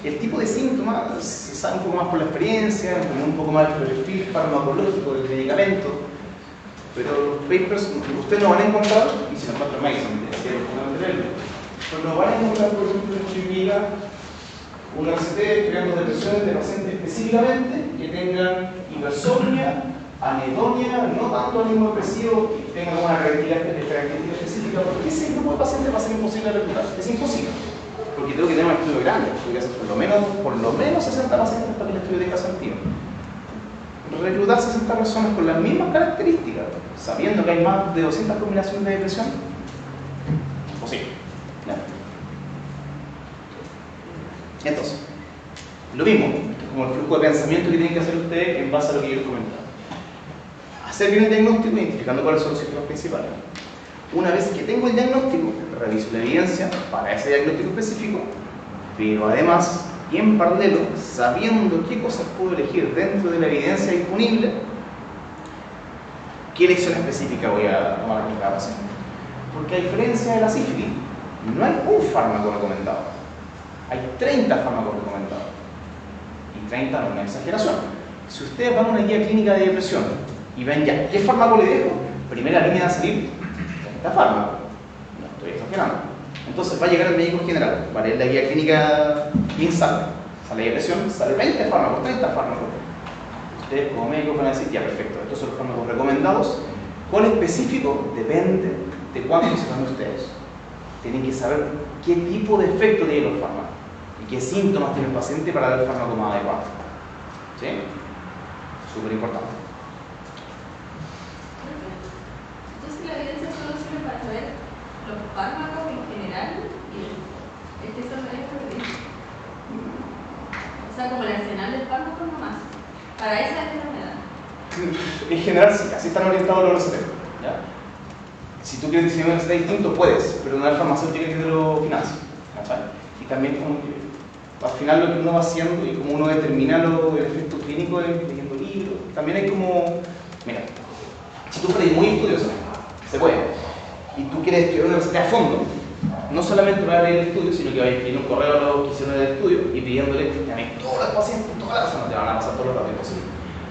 el tipo de síntomas se sabe un poco más por la experiencia, un poco más el perfil farmacológico del medicamento, pero los papers ustedes no van a encontrar, y si no encuentran más, pues no van a encontrar, por ejemplo, en que diga una RCT creando depresiones de pacientes específicamente que tengan hipersomnia, anedonia, no tanto ánimo depresivo y tengan una característica específica, porque ese grupo de pacientes va a ser imposible de reclutar. Es imposible, porque tengo que tener un estudio grande, tengo que hacer por lo menos 60 pacientes para que el estudio tenga sentido. Reclutar 60 personas con las mismas características, sabiendo que hay más de 200 combinaciones de depresión, imposible. ¿Ya? Entonces, lo mismo, como el flujo de pensamiento que tienen que hacer ustedes en base a lo que yo les comentaba. Hacer bien el diagnóstico, identificando cuáles son los síntomas principales. Una vez que tengo el diagnóstico, reviso la evidencia para ese diagnóstico específico, pero además, y en paralelo, sabiendo qué cosas puedo elegir dentro de la evidencia disponible, qué elección específica voy a tomar con cada paciente. Porque a diferencia de la sífilis, no hay un fármaco recomendado, hay 30 fármacos recomendados. Y 30 no es una exageración. Si ustedes van a una guía clínica de depresión y ven ya, ¿qué fármaco le dejo? Primera línea va a salir 30 fármacos. No estoy exagerando. Entonces va a llegar el médico general, va a leer la guía clínica MinSal, sale depresión, sale 20 fármacos, 30 fármacos. Ustedes como médicos van a decir, ya perfecto, estos son los fármacos recomendados. ¿Cuál específico? Depende de cuánto se dan ustedes. Tienen que saber qué tipo de efecto tienen los fármacos y qué síntomas tiene el paciente para dar el fármaco más adecuado. ¿Sí? Súper importante. Entonces la evidencia solo sirve para saber los fármacos en general y el que son los que dicen. O sea, como el arsenal del fármaco nomás, para esa enfermedad. En general sí, así están orientados los RCT. ¿Ya? Si tú quieres diseñar un RCT distinto, puedes, pero no es farmacéutica que te lo financia. Y también como que al final lo que uno va haciendo y como uno determina el efecto clínico leyendo libros, también hay como, mira, si tú eres muy estudioso, se puede, y tú quieres escribir una receta a fondo, no solamente vas a leer el estudio, sino que vas a escribir un correo a los que hicieron el estudio y pidiéndole que a todos los pacientes, todas las personas te van a pasar todos los datos posibles.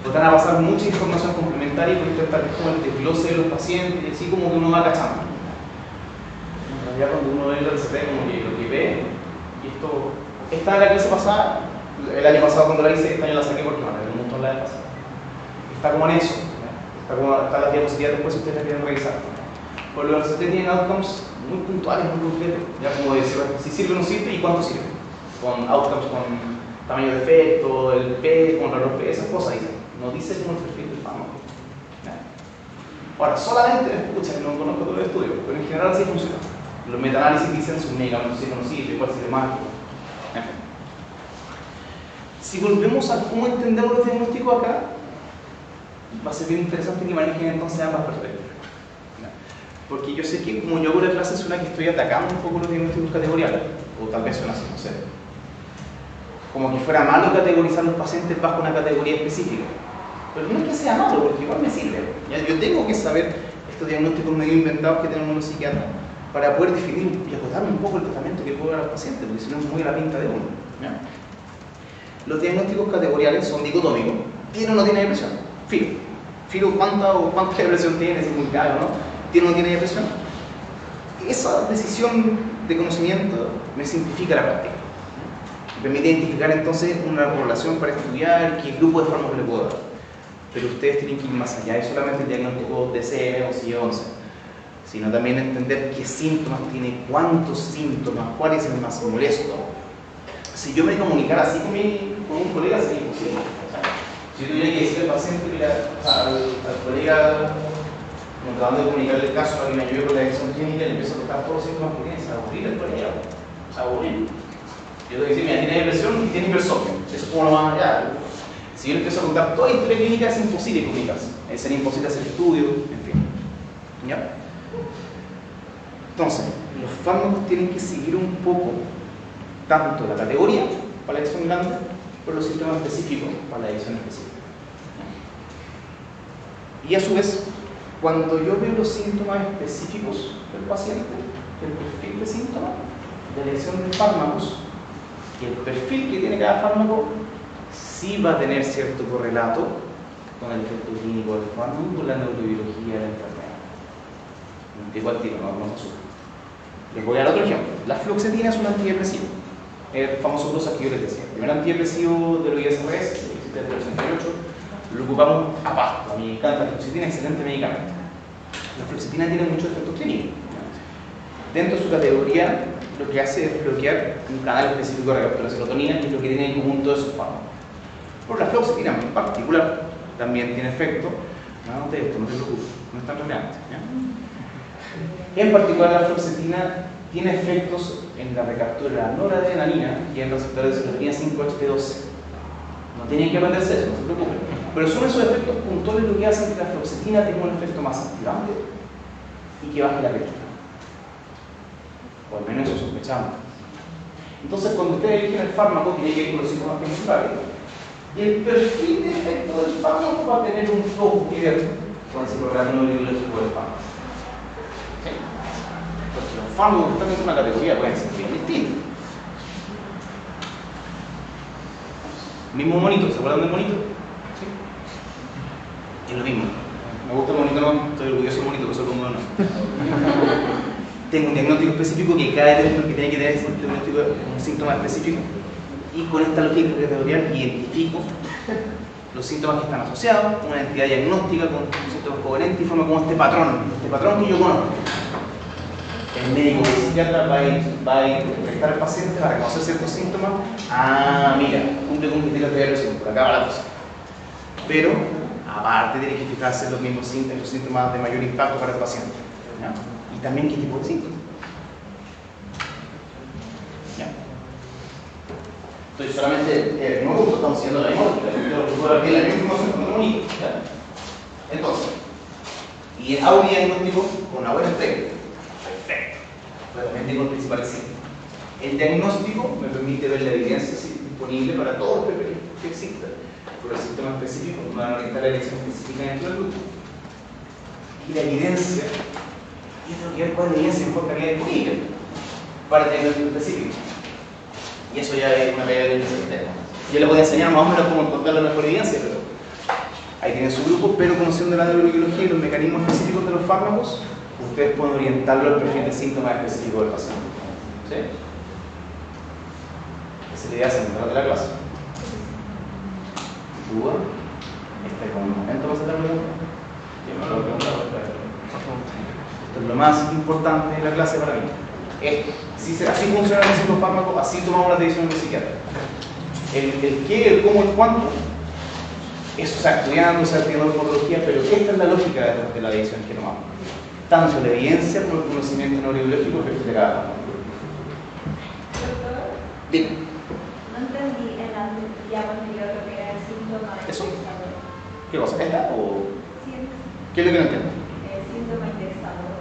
Te van a pasar mucha información complementaria por intentar que es como el desglose de los pacientes y así como que uno va cachando. En realidad cuando uno ve el RCT como que lo que ve, y esto, esta es la clase pasada, el año pasado cuando la hice, este año la saqué porque bueno, un montón la vez pasada. Está como en eso, está las diapositivas después si ustedes la quieren revisar. Pues los RCT tienen outcomes muy puntuales, muy concretos, ya como decir, si sirve o no sirve y cuánto sirve. Con outcomes, con tamaño de efecto, el P, con reloj P, esas cosas dicen. No dice como el perfil del fármaco. Ahora, solamente, escucha, no conozco todo el estudio, pero en general sí funciona. Los metaanálisis dicen si un medicamento sirve o no sirve, cuál sirve más. Si volvemos a cómo entendemos los diagnósticos acá, va a ser bien interesante que manejen entonces ambas perspectivas. Porque yo sé que como yo hago la clase es una que estoy atacando un poco los diagnósticos categoriales, o tal vez suena así, no sé. Como que fuera malo categorizar los pacientes bajo una categoría específica. Pero no es que sea malo, porque igual me sirve. ¿Ya? Yo tengo que saber estos diagnósticos medio inventados que tenemos los psiquiatras para poder definir y acotar un poco el tratamiento que puedo dar a los pacientes, porque si no es muy a la pinta de uno. ¿Ya? Los diagnósticos categoriales son dicotómicos. ¿Tiene o no tiene depresión? Filo, ¿cuánta depresión tiene? Si es muy caro, ¿no? ¿Tiene o no tiene depresión? Esa decisión de conocimiento me simplifica la práctica. Me permite identificar entonces una población para estudiar qué grupo de fármacos le puedo dar. Pero ustedes tienen que ir más allá de solamente el diagnóstico DCM o CI-11, sino también entender qué síntomas tiene, cuántos síntomas, cuál es el más molesto. Si yo me comunicara así con un colega sería imposible. Si yo tuviera que decirle al paciente, al colega, tratando de comunicarle el caso para que me ayude con la dirección clínica, le empiezo a tocar todos los síntomas que tiene, se aburrir el colega, se aburrir. Yo tengo que decir, mira, tiene depresión y tiene hipersomnia. Eso es como lo más allá. Si yo le empiezo a contar toda la historia clínica, es imposible comunicarse. Sería imposible hacer estudios, en fin. ¿Ya? Entonces, los fármacos tienen que seguir un poco tanto la categoría para la edición grande, pero los sistemas específicos para la edición específica. Y a su vez, cuando yo veo los síntomas específicos del paciente, el perfil de síntomas, de elección de fármacos, que el perfil que tiene cada fármaco sí va a tener cierto correlato con el efecto clínico del fármaco y con la neurobiología de la enfermedad. Igual tiro, no se asusta. Les voy a dar otro ejemplo. La fluoxetina es un antidepresivo. El famoso Prozac que yo les decía. El primer antidepresivo de los ISRS, existe desde el 88, lo ocupamos a pasto. A mí me encanta la fluoxetina, excelente medicamento. La fluoxetina tiene muchos efectos clínicos. Dentro de su categoría, lo que hace es bloquear un canal específico de recaptura de serotonina, que es lo que tiene en común todos esos fármacos. Pero la fluoxetina en particular también tiene efecto. No te preocupes, no es tan relevante. En particular, la fluoxetina tiene efectos en la recaptura de la noradrenalina y en receptores de serotonina 5-HT12. No tienen que aprenderse eso, no se preocupen. Pero son esos efectos puntuales lo que hacen que la fluoxetina tenga un efecto más activante y que baje la apetito. O al menos eso sospechamos. Entonces, cuando ustedes eligen el fármaco, tiene que ir con los síntomas principales. Y el perfil de efecto del fármaco va a tener un poco que ver con ese programa neurobiológico del fármaco. ¿Sí? Porque los fármacos que están en una categoría pueden ser bien distintos. Mismo monito, ¿se acuerdan del monito? ¿Sí? Es lo mismo. Me gusta el monito, no, estoy orgulloso del monito, que soy como no. Tengo un diagnóstico específico que cada término que tiene que tener un diagnóstico, un síntoma específico, y con esta lógica categorial identifico los síntomas que están asociados, una entidad diagnóstica con síntomas coherentes y forma como este patrón que yo conozco. El médico o el psiquiatra va a entrevistar al paciente para reconocer ciertos síntomas. Ah, mira, cumple con un criterio de depresión, por acá va la cosa. Pero, aparte, tiene que fijarse en los mismos síntomas, los síntomas de mayor impacto para el paciente. ¿Ya? Y también qué tipo de síntomas. ¿Ya? Entonces, solamente no estamos haciendo la diagnóstica, yo puedo abrir la misma información con otro monito. Entonces, y hago mi diagnóstico con una buena técnica. Perfecto. Realmente con los principales síntomas. El diagnóstico me permite ver la evidencia disponible para todos los perfiles que existan. Por el síntoma específico, me van a orientar la elección específica dentro del grupo. Y la evidencia, y es lo que hay con la evidencia mejor calidad disponible para el diagnóstico específico. Y eso ya es una medida del sistema. Yo les voy a enseñar más o menos cómo encontrar la mejor evidencia, pero ahí tienen su grupo, pero conociendo la neurobiología y los mecanismos específicos de los fármacos, ustedes pueden orientarlo al perfil de síntomas específicos del paciente. ¿Sí? Esa es la idea central de la clase. ¿Duda? Este es como un momento para hacer la pregunta. Yo me lo preguntaba. Esto es lo más importante de la clase para mí. Así funcionan los fármacos, así tomamos las decisiones del psiquiatra. El qué, el cómo, el cuánto, eso se estudiando, se estudiando metodología, pero esta es la lógica de la decisión que tomamos. Tanto la evidencia como el conocimiento neurobiológico que de cada fármaco. Dime. No entendí en la diapositiva anterior lo que era el síntoma. ¿Eso? ¿Qué cosa? ¿Esta o...? Sí. ¿Qué es lo que no entiendo? El síntoma indexador.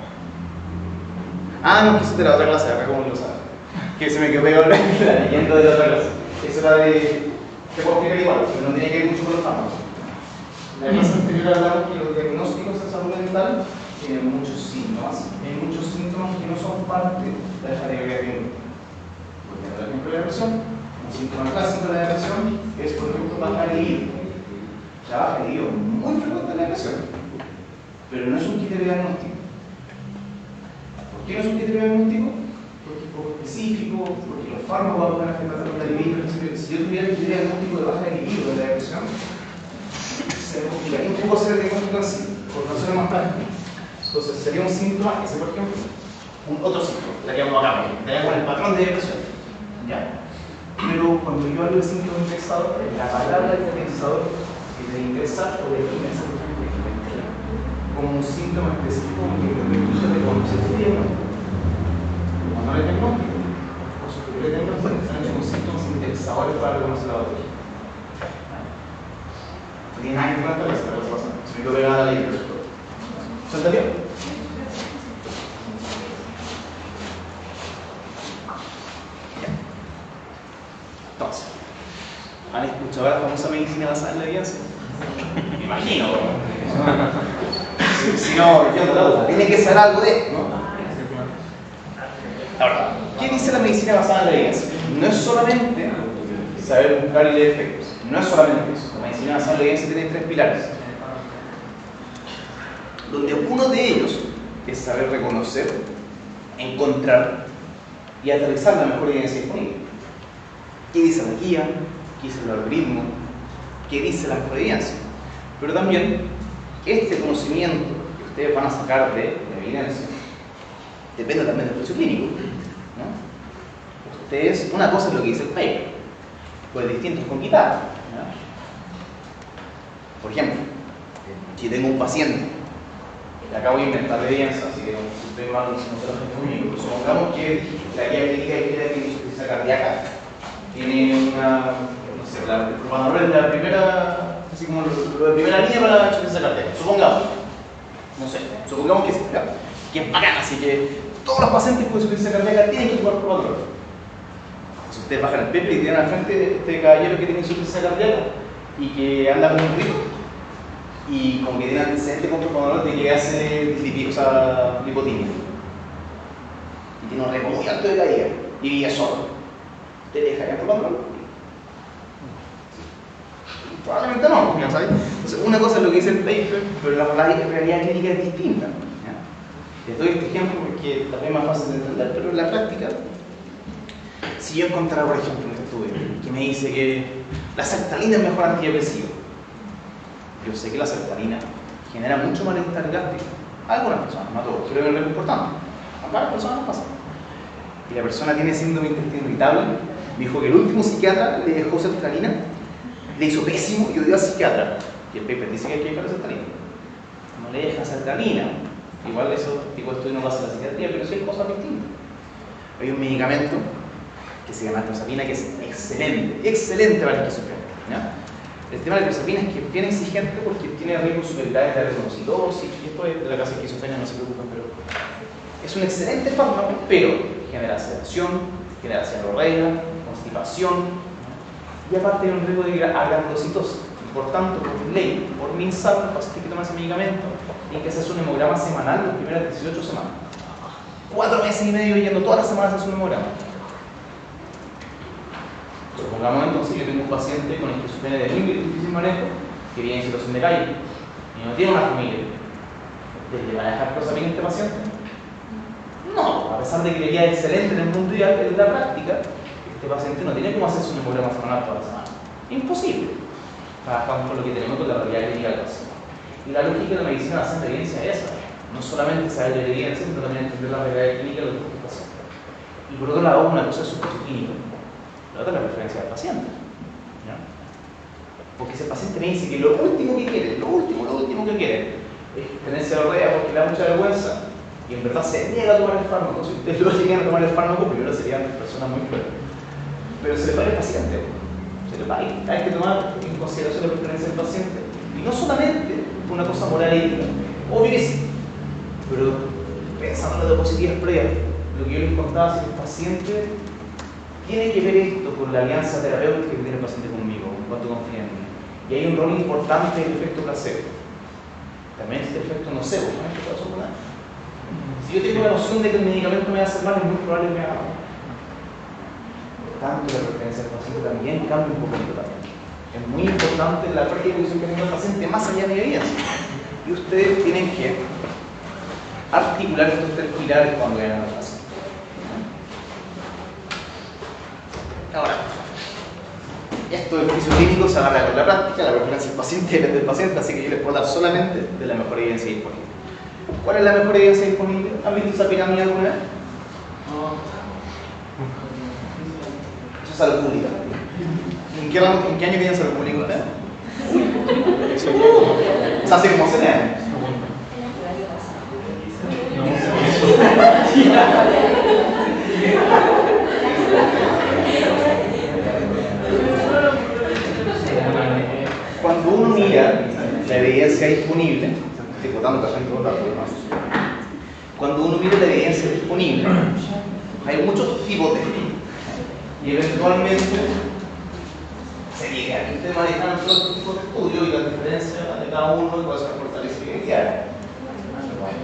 Ah, no, que eso es de la otra clase, acá como lo sabes. Que se me quedó pegado la leyenda de la otra clase. Eso era de... Te puedo explicar igual, pero no tiene que ver mucho con los fármacos. La clase anterior hablamos que los diagnósticos de salud mental tienen muchos síntomas. Hay muchos síntomas que no son parte de la categoría de un. Por ejemplo, la depresión. Un síntoma clásico de la depresión es, por ejemplo, baja de libido. La baja de libido muy frecuente en la depresión, pero no es un criterio diagnóstico. ¿Por qué no es un criterio diagnóstico? Porque es poco específico, porque los fármacos van a afectar a la libido. Si yo tuviera el criterio diagnóstico de baja de libido de la depresión, se me complicaría un poco hacer el diagnóstico en sí, por no ser más práctico. Entonces sería un síntoma, ese por ejemplo, un otro síntoma, la que vamos acá, con el patrón de depresión. ¿Ya? Pero cuando yo hablo de síntoma indexador, la palabra de indexador es de ingresar o de ingresar como un síntoma específico que me permite reconocer este diagnóstico. Cuando no le diagnóstico, por su que le tengo en cuenta, están hechos con síntomas indexadores para reconocer la patología. No tiene nada que ver con la clase, se me quedó pegada la ley. ¿Se entendió? Entonces, ¿han escuchado la famosa medicina basada en la evidencia? Me imagino, si no, yo no la duda. Tiene que ser algo de, ¿no? Ahora, ¿qué dice la medicina basada en la evidencia? no es solamente saber buscar y leer efectos, no es solamente eso. La medicina basada en la evidencia tiene 3 pilares, donde uno de ellos es saber reconocer, encontrar y aterrizar la mejor evidencia disponible. ¿Qué dice la guía? ¿Qué dice el algoritmo? ¿Qué dice la mejor evidencia? Pero también este conocimiento que ustedes van a sacar de la evidencia depende también del precio clínico, ¿no? Ustedes, una cosa es lo que dice el paper, pues distinto es con guitarra, ¿no? Por ejemplo, si tengo un paciente, y acá voy a inventar evidencia, así que si estoy mal, no se lo dejen conmigo, pero supongamos que la guía clínica tiene insuficiencia cardíaca, tiene una, no sé, el propanolol es la primera, así como lo de primera línea para la insuficiencia cardíaca, supongamos, no sé, supongamos que es bacán, así que todos los pacientes con insuficiencia cardíaca tienen que tomar propanolol. Si ustedes bajan el paper y tienen al frente este caballero que tiene insuficiencia cardíaca y que anda con un rico y como que tiene antecedentes con propanolol de que hace lipotimia y tiene un riesgo muy alto de caída y vive solo, ¿usted dejaría propanolol? Probablemente no, ¿ya sabes? Entonces, una cosa es lo que dice el paper, pero la realidad clínica es distinta. Les doy este ejemplo porque tal vez es más fácil de entender, pero en la práctica, si yo encontrara, por ejemplo, un estudio que me dice que la sertralina es mejor antidepresivo, yo sé que la sertralina genera mucho malestar gástrico a algunas personas, no a todos, creo que es importante, a varias personas no pasa. Y la persona tiene síndrome de intestino irritable, me dijo que el último psiquiatra le dejó sertralina, le hizo pésimo y odió al psiquiatra. Y el paper dice que hay que dejar sertralina. No le deja sertralina. Igual eso, tipo de estudio no pasa en la psiquiatría, pero sí hay cosas distintas. Hay un medicamento que se llama clozapina que es excelente para la esquizofrenia, ¿ya? El tema de la clozapina es que es bien exigente porque tiene riesgos super graves de adenocitosis, y esto es de la clase de esquizofrenia, no se preocupen, pero es un excelente fármaco, pero genera sedación, genera cianorrea, constipación, y aparte tiene un riesgo de agrandocitosis. Por tanto, por ley, por MinSal, el paciente que toma ese medicamento tiene que hacerse un hemograma semanal las primeras 18 semanas. 4 meses y medio yendo todas las semanas a hacer un hemograma. Supongamos entonces que yo tengo un paciente con esquizofrenia de muy difícil manejo que viene en situación de calle y no tiene una familia. ¿Le van a dejar clozapina a este paciente? No, a pesar de que le queda excelente en el mundo ideal, en la práctica, este paciente no tiene cómo hacerse un hemograma semanal toda la semana. Imposible. Trabajamos con lo que tenemos con la realidad clínica del paciente. Y la lógica de la medicina basada en evidencia es esa. No solamente saber la evidencia, sino también entender la realidad clínica de los pacientes. Y por otro lado, una cosa es su precio clínico, la otra es la preferencia del paciente. ¿Ya? Porque si el paciente me dice que lo último que quiere es tenerse diarrea porque le da mucha vergüenza y en verdad se niega a tomar el fármaco, si ustedes lo llegan a tomar el fármaco, primero serían personas muy fuertes. Pero se le va al paciente. Hay que tomar en consideración la preferencia del paciente. Y no solamente una cosa moral y ética, obvio que sí, pero pensando en las diapositivas previas, lo que yo les contaba, si el paciente tiene que ver esto con la alianza terapéutica que tiene el paciente conmigo, en cuanto confía en mí. Y hay un rol importante del efecto placebo. También es el efecto nocebo, ¿no? Si yo tengo la noción de que el medicamento me va a hacer mal, es muy probable que me haga mal. Tanto la preferencia del paciente también cambia un poco también. Es muy importante la práctica de visión que tenga el paciente más allá de evidencia. Y ustedes tienen que articular estos 3 pilares cuando vayan a la clase. Ahora, esto del juicio clínico se agarra con la práctica, la preferencia del paciente depende del paciente, así que yo les puedo hablar solamente de la mejor evidencia disponible. ¿Cuál es la mejor evidencia disponible? ¿Han visto esa pirámide alguna vez? Eso es salud pública. ¿En qué año querían salud pública? O sea, hace como 7 años. Cuando uno mira la evidencia disponible, estoy botando casi todo el rato, cuando uno mira la evidencia disponible, hay muchos tipos de estudios. Y eventualmente se llega a que manejan todos los tipos de estudios y la diferencia de cada uno y cuál es la fortaleza que diaria.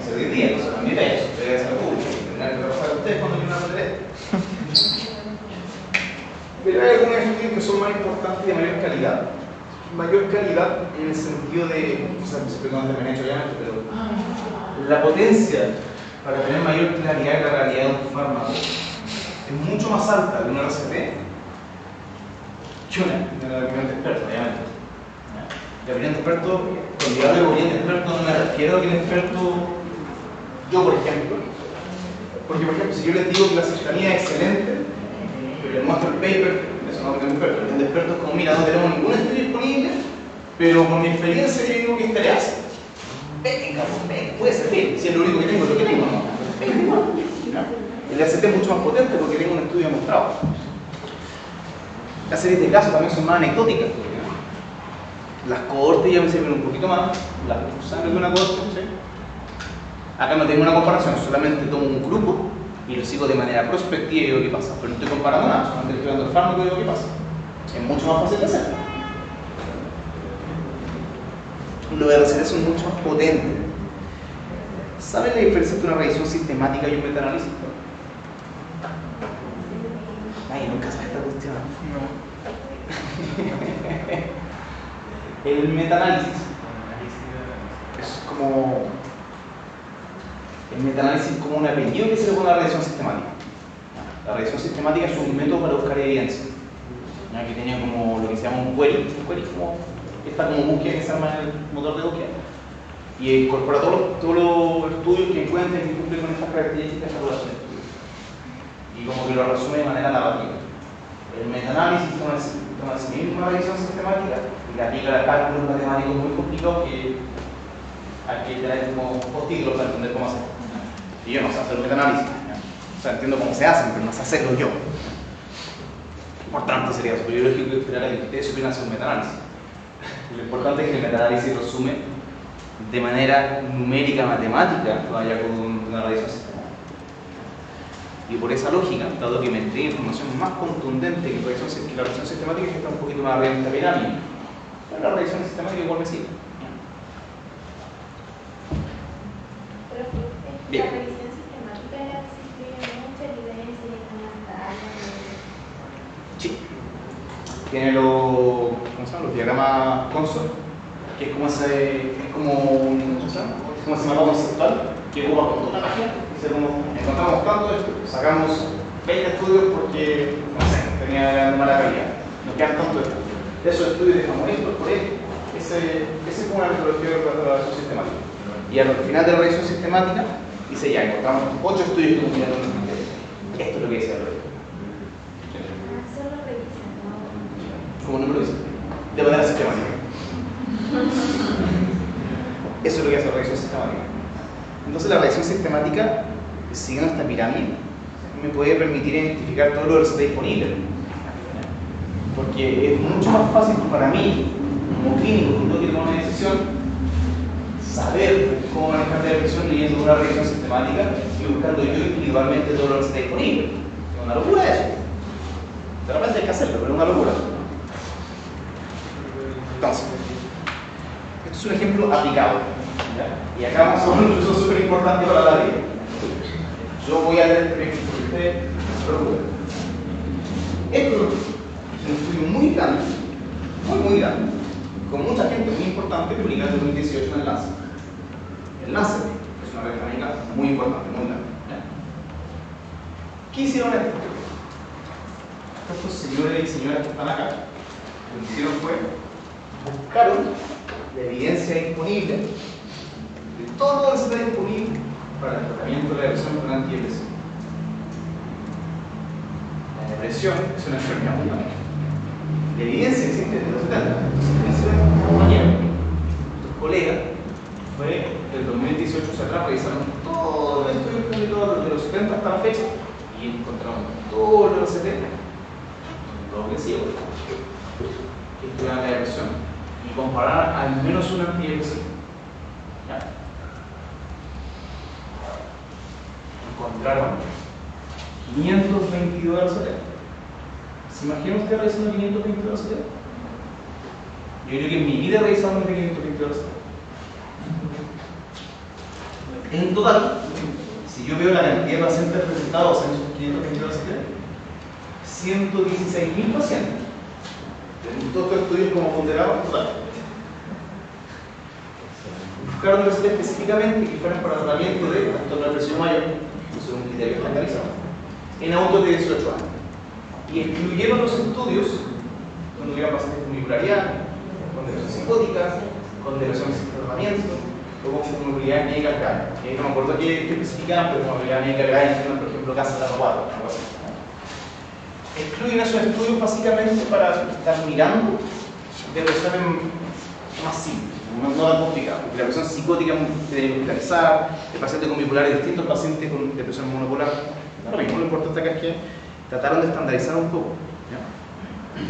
Se diría, no se van a mirar eso, ustedes hacen público, tendrán que trabajar ustedes cuando quieran hacer esto. más importante y de mayor calidad. Mayor calidad en el sentido de, o sea, no me han hecho obviamente, pero la potencia para tener mayor claridad de la realidad de un fármaco es mucho más alta de una RCT que una opinión de experto, obviamente. La opinión de experto, cuando yo hablo de opinión de experto, no me refiero a que el experto, yo por ejemplo, porque por ejemplo, si yo les digo que la cercanía es excelente, pero les muestro el paper, eso no es opinión de experto. La opinión de experto es como, mira, no tenemos ningún estudio disponible, pero con mi experiencia yo digo que estaría así. Venga, puede servir, si es lo único que tengo, es lo que tengo, ¿no? Venga, igual. El RCT es mucho más potente porque tengo un estudio demostrado. Las series de casos también son más anecdóticas. Las cohortes ya me sirven un poquito más, las sangre de una cohorte, ¿sí? Acá no tengo una comparación, solamente tomo un grupo y lo sigo de manera prospectiva y digo qué pasa. Pero no estoy comparando nada, solamente estoy dando el fármaco y digo qué pasa. Es mucho más fácil de hacer. Los RCT son mucho más potentes. ¿Saben la diferencia entre una revisión sistemática y un metaanálisis? Ay, nunca sabes esta cuestión. No. El metaanálisis es como... El metaanálisis es como un apellido que se le pone a la revisión sistemática. La revisión sistemática es un método para buscar evidencia. Que tiene como lo que se llama un query. Un query como esta como búsqueda que se arma en el motor de búsqueda. Y incorpora todos los estudios que encuentren que cumplen con estas características de tabulación de estudios. Y como que lo resume de manera narrativa. El metaanálisis toma esa misma revisión sistemática y la aplica a cálculos matemáticos muy complicados que hay que tener como postítulos para entender cómo hacer. Y yo no sé hacer un metaanálisis. O sea, entiendo cómo se hacen, pero no sé hacerlo yo. Por tanto, sería superior lógico esperar a que ustedes supieran hacer un metaanálisis. Lo importante es que el metaanálisis resume de manera numérica, matemática, vaya con una revisión sistemática. Y por esa lógica, dado que me entrega información más contundente que la revisión sistemática, que está un poquito más arriba en esta pirámide, pero la revisión sistemática igual me sirve. Pero Bien. la revisión sistemática existe mucha evidencia y está Sí. Tiene ¿cómo se llama? Los diagramas console, que es como un mapa conceptual que ocupa con toda la página. Dice como, encontramos tanto esto, sacamos 20 estudios porque, no sé, tenía mala calidad. Nos quedan tantos estudios. De esos estudios dejamos esto por esto. Ese es como una metodología de la revisión sistemática. Y al final de la revisión sistemática dice ya, encontramos 8 estudios que cumplían con los criterios. Esto es lo que dice la revisión. solo revisión, ¿no? Como no me lo dice, de manera sistemática. Eso es lo que hace la revisión sistemática. Entonces la revisión sistemática, siguiendo esta pirámide, me puede permitir identificar todos los RCT disponibles. Porque es mucho más fácil para mí, como clínico, que tengo que tomar una decisión, saber cómo manejar la revisión leyendo una revisión sistemática y buscando yo individualmente todos los RCT disponibles. Es una locura eso. De repente hay que hacerlo, pero es una locura. Entonces, esto es un ejemplo aplicado. ¿Ya? Y acá vamos a ver un proceso súper importante para la vida. Yo voy a leer el proyecto que ustedes se preocupen. Esto es un estudio muy grande, muy grande, con mucha gente muy importante, publicado en 2018 en el Lancet. El Lancet es una revista médica muy importante, muy grande. ¿Ya? ¿Qué hicieron esto? Estos señores y señoras que están acá, lo que hicieron fue buscaron la evidencia disponible de todo lo que está disponible para el tratamiento de la depresión con antidepresión. La depresión es una enfermedad muy grave. La evidencia existe desde los 70. Entonces, estos colegas, fue del 2018 hacia atrás, revisaron todos los estudios publicados desde los 70 hasta la fecha y encontraron todos los 70 progresivos que estudiaban la depresión y comparar al menos un antidepresivo. Encontraron 522 RCT. ¿Se imagina usted revisando 522 RCT? Yo creo que en mi vida he revisado más de 522 RCT. En total, si yo veo la cantidad de pacientes presentados en esos 522 RCT, 116.000 pacientes. Todos estos estudios como ponderados total. Buscaron resolver específicamente que fueran para tratamiento de trastorno de presión mayor, eso es un criterio estandarizado, en adultos de 18 años. Y excluyeron los estudios cuando hubieran pacientes con bipolaridad, con depresión psicótica, con depresión sin tratamiento, o con comorbilidades médicas graves. No me acuerdo qué especificaban, pero comorbilidades médicas graves, por ejemplo, cáncer de la 4, algo así. Excluyen esos estudios básicamente para estar mirando depresiones más simples, no tan complicadas. La depresión psicótica tiene que hospitalizar, el paciente con bipolar es distinto al paciente con depresión monopolar. No, lo mismo, lo importante acá es que trataron de estandarizar un poco. ¿Ya?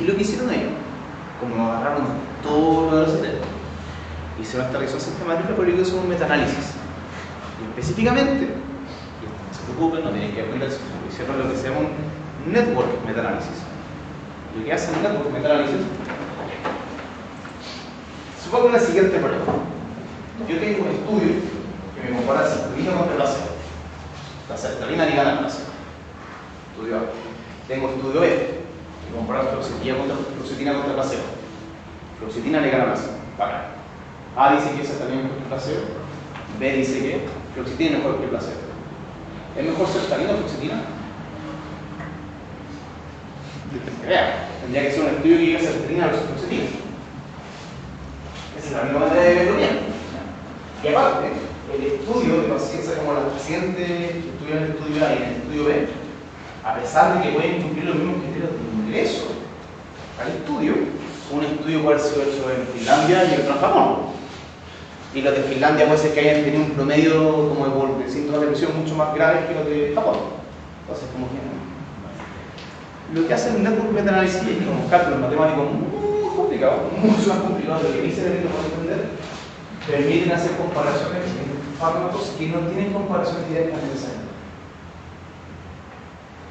Y lo que hicieron ellos, como agarraron todo lo de los cerebros, hicieron esta revisión sistemática, pero ellos hicieron un metaanálisis. Y específicamente, y no se preocupen, no tienen que aprender, hicieron lo que se llama un network metaanálisis. Lo que hace el network metaanálisis, supongo la siguiente problema. Yo tengo un estudio que me compara sertralina contra placebo. La sertralina le gana al placebo. Estudio A. Tengo estudio B, que compara fluoxetina contra placebo. Fluoxetina le gana al placebo. Bacán. A dice que sertralina es mejor que el placebo. B dice que fluoxetina es mejor que el placebo. ¿Es mejor sertralina o fluoxetina? Tendría que ser un estudio que diga sertralina versus fluoxetina. Esa es la única manera de verlo bien. Y aparte, el estudio de paciencia como los pacientes que estuvieron en el estudio A y en el estudio B, a pesar de que pueden cumplir los mismos criterios de ingreso al estudio, un estudio puede ser hecho en Finlandia y otro en Japón. Y los de Finlandia puede ser que hayan tenido un promedio como de síntomas de depresión mucho más graves que los de Japón. Entonces, como que lo que hace el network metaanálisis es como cálculos matemáticos muy complicados, mucho más complicados de lo que mi cerebro puede entender, permiten hacer comparaciones entre fármacos que no tienen comparaciones directas necesarias.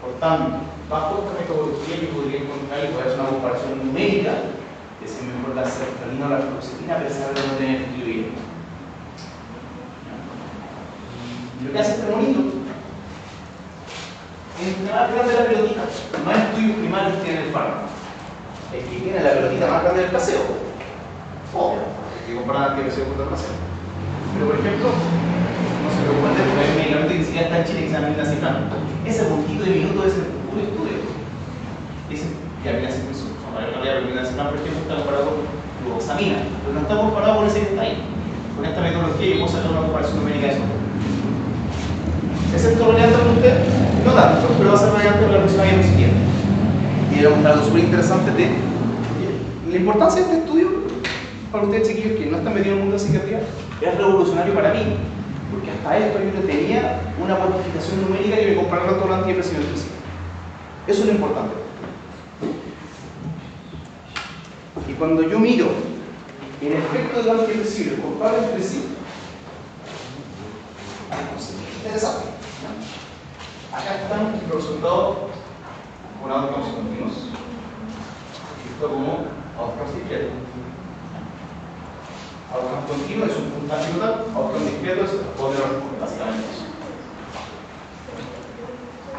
Por tanto, bajo esta metodología yo podría encontrar y poder hacer una comparación numérica de si es mejor la sertralina o la fluoxetina a pesar de no tener estudio. Lo que hace este monito es más grande la pelotita, más estudios primarios tiene el fármaco. El que tiene la pelotita más grande del placebo, obvio, hay que comparar el placebo contra el placebo. Pero por ejemplo, no se preocupen de porque hay un medicamento que ni siquiera está en Chile que se llama milnacifran. Ese puntito de minuto es el puro estudio. Ese, ya milnacifran, milnacifran por ejemplo está comparado con glucosamina, pero no está comparado con ese que está ahí. Con esta metodología yo puedo hacer una comparación numérica de eso. ¿Es esto relevante para usted? No tanto, pero va a ser relevante para la próxima diapositiva. Y voy a mostrar algo súper interesante de la importancia de este estudio para ustedes, chiquillos, que no están metidos en el mundo de la psiquiatría. Es revolucionario para mí, porque hasta esto yo no tenía una cuantificación numérica que me comparara todo el antidepresivo entre sí. Eso es lo importante. Y cuando yo miro el efecto del antidepresivo y comparo entre sí, es interesante. Acá están los resultados con outcomes continuos. Esto como outcomes discretos. Outcomes continuos es un puntaje total, outcomes discretos es poder básicamente eso.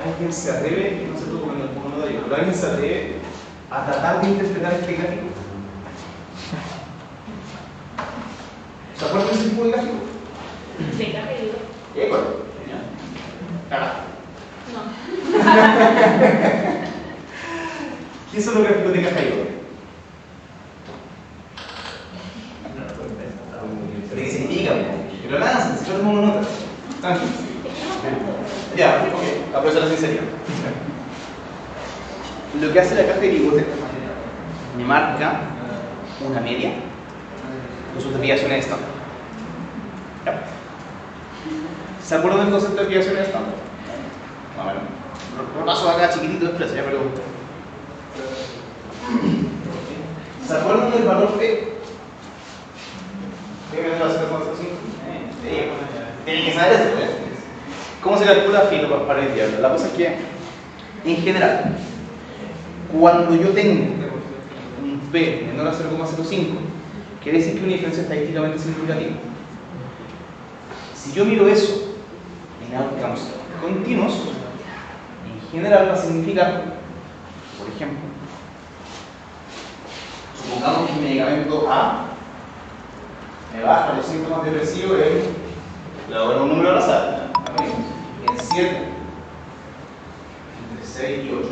Alguien se atreve, y no sé tú cómo no digo, pero alguien se atreve a tratar de interpretar este gráfico. ¿Se acuerdan de ese tipo de gráfico? ¿De gráfico? ¿Qué bueno? Carajo. No. ¿Qué son los gráficos de caja y oro? ¿De qué significa? Pero nada, si yo tomo una nota. Tranquilo. Ya, ok, aprovecha la sinceridad. Lo que hace la caja de bigote me marca una media con sus desviaciones estándar. ¿Ya? ¿Se acuerdan del concepto de desviaciones estándar? No, bueno, lo paso acá chiquitito después, ya, pero... ¿Se acuerdan del valor P? Tienen que saber eso, ¿eh? ¿Cómo se calcula filo para el diablo? La cosa es que, en general, cuando yo tengo un P menor a 0,05, quiere decir que una diferencia estadísticamente significativa. Si yo miro eso en outcomes continuos, en general va a significar, por ejemplo, Supongamos que el medicamento A me baja los síntomas depresivos le doy un número al azar, en 7, entre 6 y 8.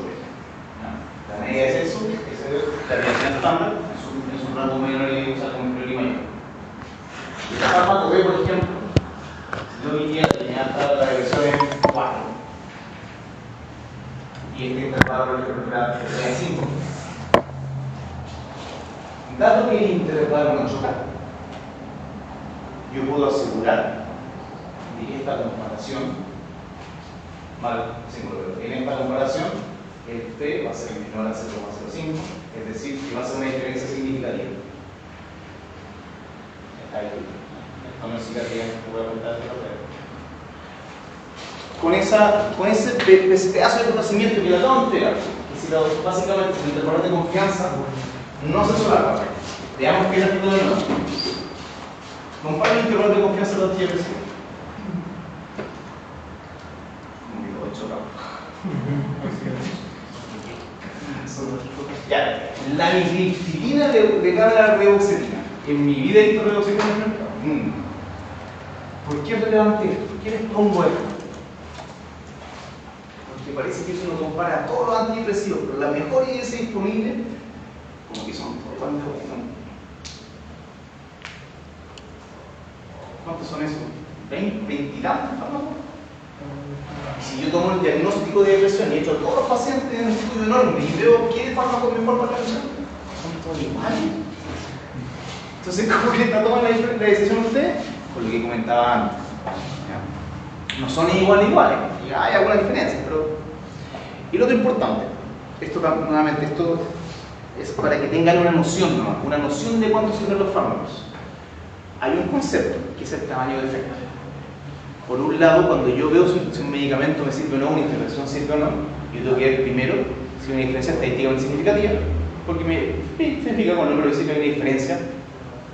La media es eso, esa es la relación estándar, es un rango menor y como un mayor. Y el fármaco B, por ejemplo, si yo hoy día tenía hasta la depresión en 4, y este intervalo es 5. Dado que el intervalo no choca, yo puedo asegurar de que esta comparación, en esta comparación, el P va a ser menor a 0,05, es decir, que va a ser una diferencia significativa. Esto no es significativa, voy a contar con ese pedazo de conocimiento que le acabo de entregar, básicamente el intervalo de confianza no se solapa. Veamos qué es el punto de nuevo. Compara el intervalo de confianza de los TFC. Ya, la nitrifilina le gana a la reboxetina. En mi vida he visto reboxetina en el mercado. ¿Por qué relevante esto? ¿Por qué les pongo esto? Porque parece que eso no compara a todos los antidepresivos, pero la mejor IS disponible, como que son todos los ¿cuántos son esos? ¿20 y tantos fármacos? Si yo tomo el diagnóstico de depresión y he hecho a todos los pacientes en un estudio enorme y veo qué fármaco es mejor para la depresión, son todos iguales. Entonces, ¿cómo que está tomando la decisión usted? Por lo que comentaba antes. ¿Ya? No son iguales, hay alguna diferencia, pero... Y lo otro importante, esto nuevamente, esto es para que tengan una noción de cuánto sirven los fármacos. Hay un concepto que es el tamaño de efecto. Por un lado, cuando yo veo si un medicamento me sirve o no, una intervención sirve o no, yo tengo que ver primero si hay una diferencia estadísticamente significativa, porque me significa con el número de decir que hay una diferencia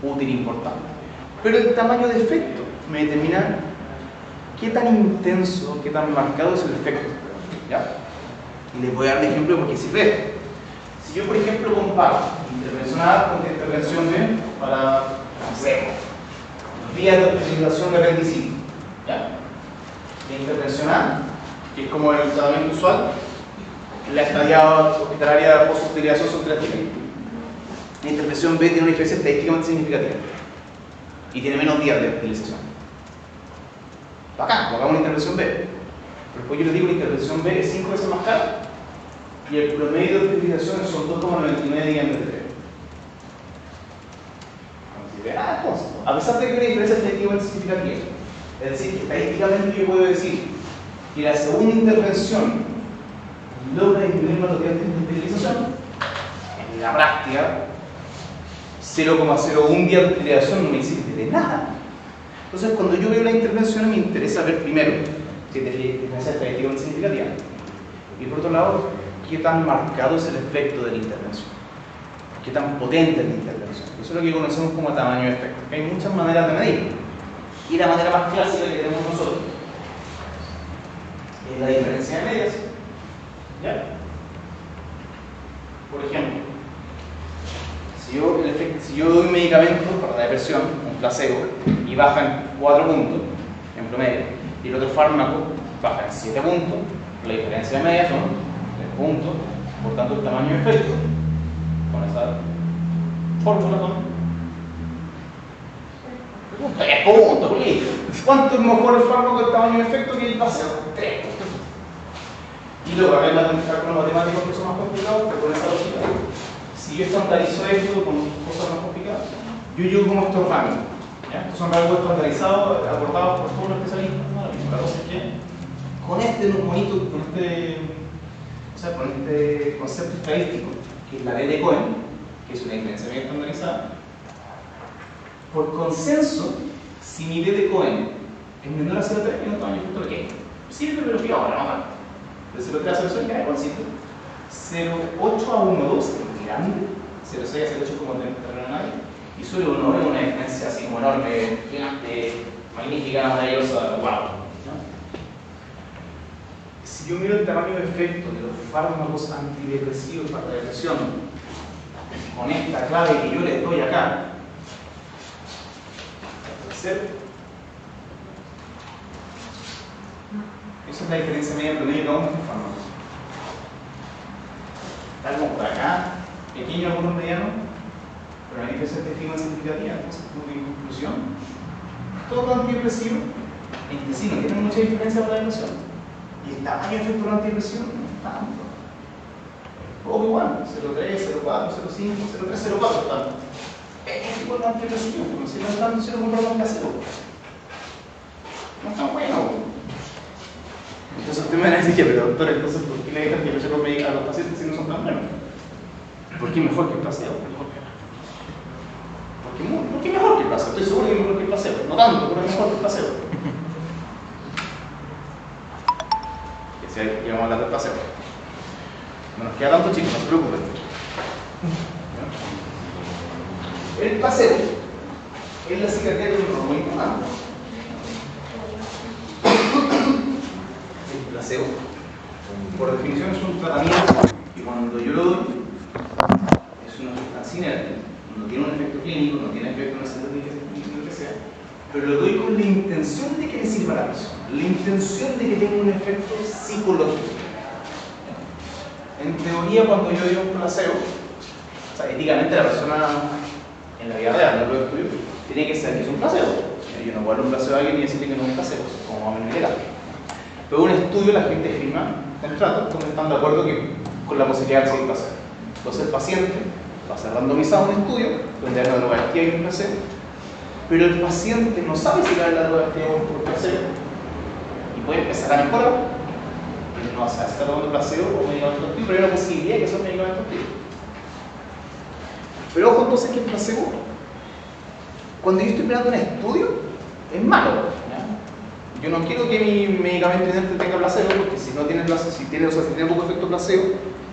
útil e importante. Pero el tamaño de efecto me determina qué tan intenso, qué tan marcado es el efecto. ¿Ya? Y les voy a dar de ejemplo porque sirve. Si yo, por ejemplo, comparo intervención A con intervención B para vías de utilización de apendicitis, ¿ya? La intervención A, que es como el tratamiento usual, la estadía hospitalaria post-utilización subterrática. La intervención B tiene una diferencia estadísticamente significativa y tiene menos días de utilización. Bacán, hagamos una intervención B. Pero después yo les digo que la intervención B es 5 veces más cara y el promedio de utilización son 2,99 días en vez de 3. Entonces, a pesar de que hay una diferencia estadísticamente significativa, es decir, que estadísticamente yo puedo decir que la segunda intervención logra disminuir los días de utilización, en la práctica 0,01 días de utilización no me sirve de nada. Entonces, cuando yo veo la intervención, me interesa ver primero si tiene diferencia estadísticamente significativa y por otro lado, qué tan marcado es el efecto de la intervención, qué tan potente es la intervención. Eso es lo que conocemos como tamaño de efecto. Hay muchas maneras de medir y la manera más clásica que tenemos nosotros es la diferencia de medias. ¿Ya? Por ejemplo, si yo doy un medicamento para la depresión, un placebo, y baja en 4 puntos en promedio, y el otro fármaco baja en 7 puntos, la diferencia de medias son 3 puntos, por tanto el tamaño de efecto, con esa fórmula son 3 puntos, ¿cuánto es mejor el fármaco del tamaño de efecto que el placebo? 3 puntos. Y luego, acá hay cálculos matemáticos que son más complicados, pero con esa lógica, si yo estandarizo esto con cosas más complicadas, yo llego como estos rangos. Estos son rangos estandarizados, aportados por todos los especialistas. La cosa es que con este bonito, con este concepto estadístico, que es la D de Cohen, que es una diferencia bien estandarizada, por consenso, si mi D de Cohen es menor a 0,3, es un tamaño justo de qué. Sirve, pero que ahora no tanto. De 0,3 a 0,6 ya es consiste. 0,8 a 1,2 es grande, 0,6 a 0,8 es como tener a nadie, y solo 1 es una diferencia así como enorme, gigante, magnífica, maravillosa, wow. Si yo miro el tamaño de efecto de los fármacos antidepresivos para la depresión con esta clave que yo les doy acá, esa es la diferencia media promedio de cada uno de estos fármacos. Algo por acá, pequeño, algunos medianos, pero hay diferencias de estima significativa. Entonces, como en conclusión, todo antidepresivo entre sí no tiene mucha diferencia con la depresión. Y el tamaño de efecto de la antidepresión no es tanto. Todo igual, 0,3, 0,4, 0,5, 0,3, 0,4 están. Es igual de antidepresivo, como si no están haciendo un programa casero. No está bueno. Entonces usted me va a decir que, pero doctor, entonces ¿por qué le dejan que los médicos a los pacientes si no son tan buenos? ¿Por qué mejor que el placebo? ¿Por qué mejor que el placebo? Estoy seguro que es mejor que el placebo. No tanto, pero es mejor que el placebo. Que si hay que vamos a hablar del placebo. No nos queda tanto, chicos, no se preocupen. El placebo es la psiquiatría de un rol muy importante. El placebo, por definición, es un tratamiento que cuando yo lo doy es una sustancia inerte, no tiene un efecto clínico, no tiene efecto en la salud ni lo que sea, pero lo doy con la intención de que me sirva a la persona, la intención de que tenga un efecto psicológico. En teoría, cuando yo doy un placebo, o sea, éticamente la persona en la vida real, no lo estudio, tiene que saber que es un placebo. Yo no puedo dar un placebo a alguien y decirle que no es un placebo, como a menos legal. Pero en un estudio la gente firma contratos donde están de acuerdo con la posibilidad de seguir placebo. Entonces el paciente va a ser randomizado a un estudio donde hay una droga activa y un placebo, pero el paciente no sabe si va a la droga activa o un placebo y puede empezar a mejorar. No va a saber si está tomando placebo o medicamento activo, pero hay una posibilidad de que sea un medicamento activo. Pero ojo entonces que el placebo, cuando yo estoy mirando un estudio, es malo. ¿Ya? Yo no quiero que mi medicamento inerte tenga placebo, porque si no tiene placebo, si tiene poco efecto placebo,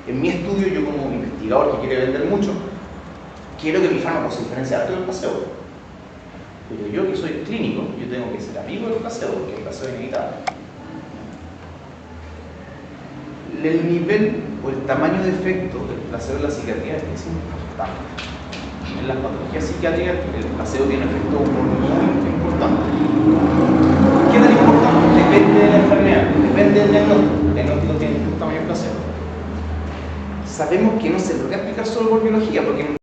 en mi estudio, yo como investigador que quiere vender mucho, quiero que mi fármaco se diferencie harto del placebo. Pero yo que soy clínico, yo tengo que ser amigo del placebo, porque el placebo es inevitable. El nivel o el tamaño de efecto del placebo en la psiquiatría es importante. En las patologías psiquiátricas el placebo tiene un efecto muy importante. ¿Qué tan importante? Depende de la enfermedad, depende del diagnóstico. El diagnóstico tiene un tamaño de placebo. Sabemos que no se logra explicar solo por biología, porque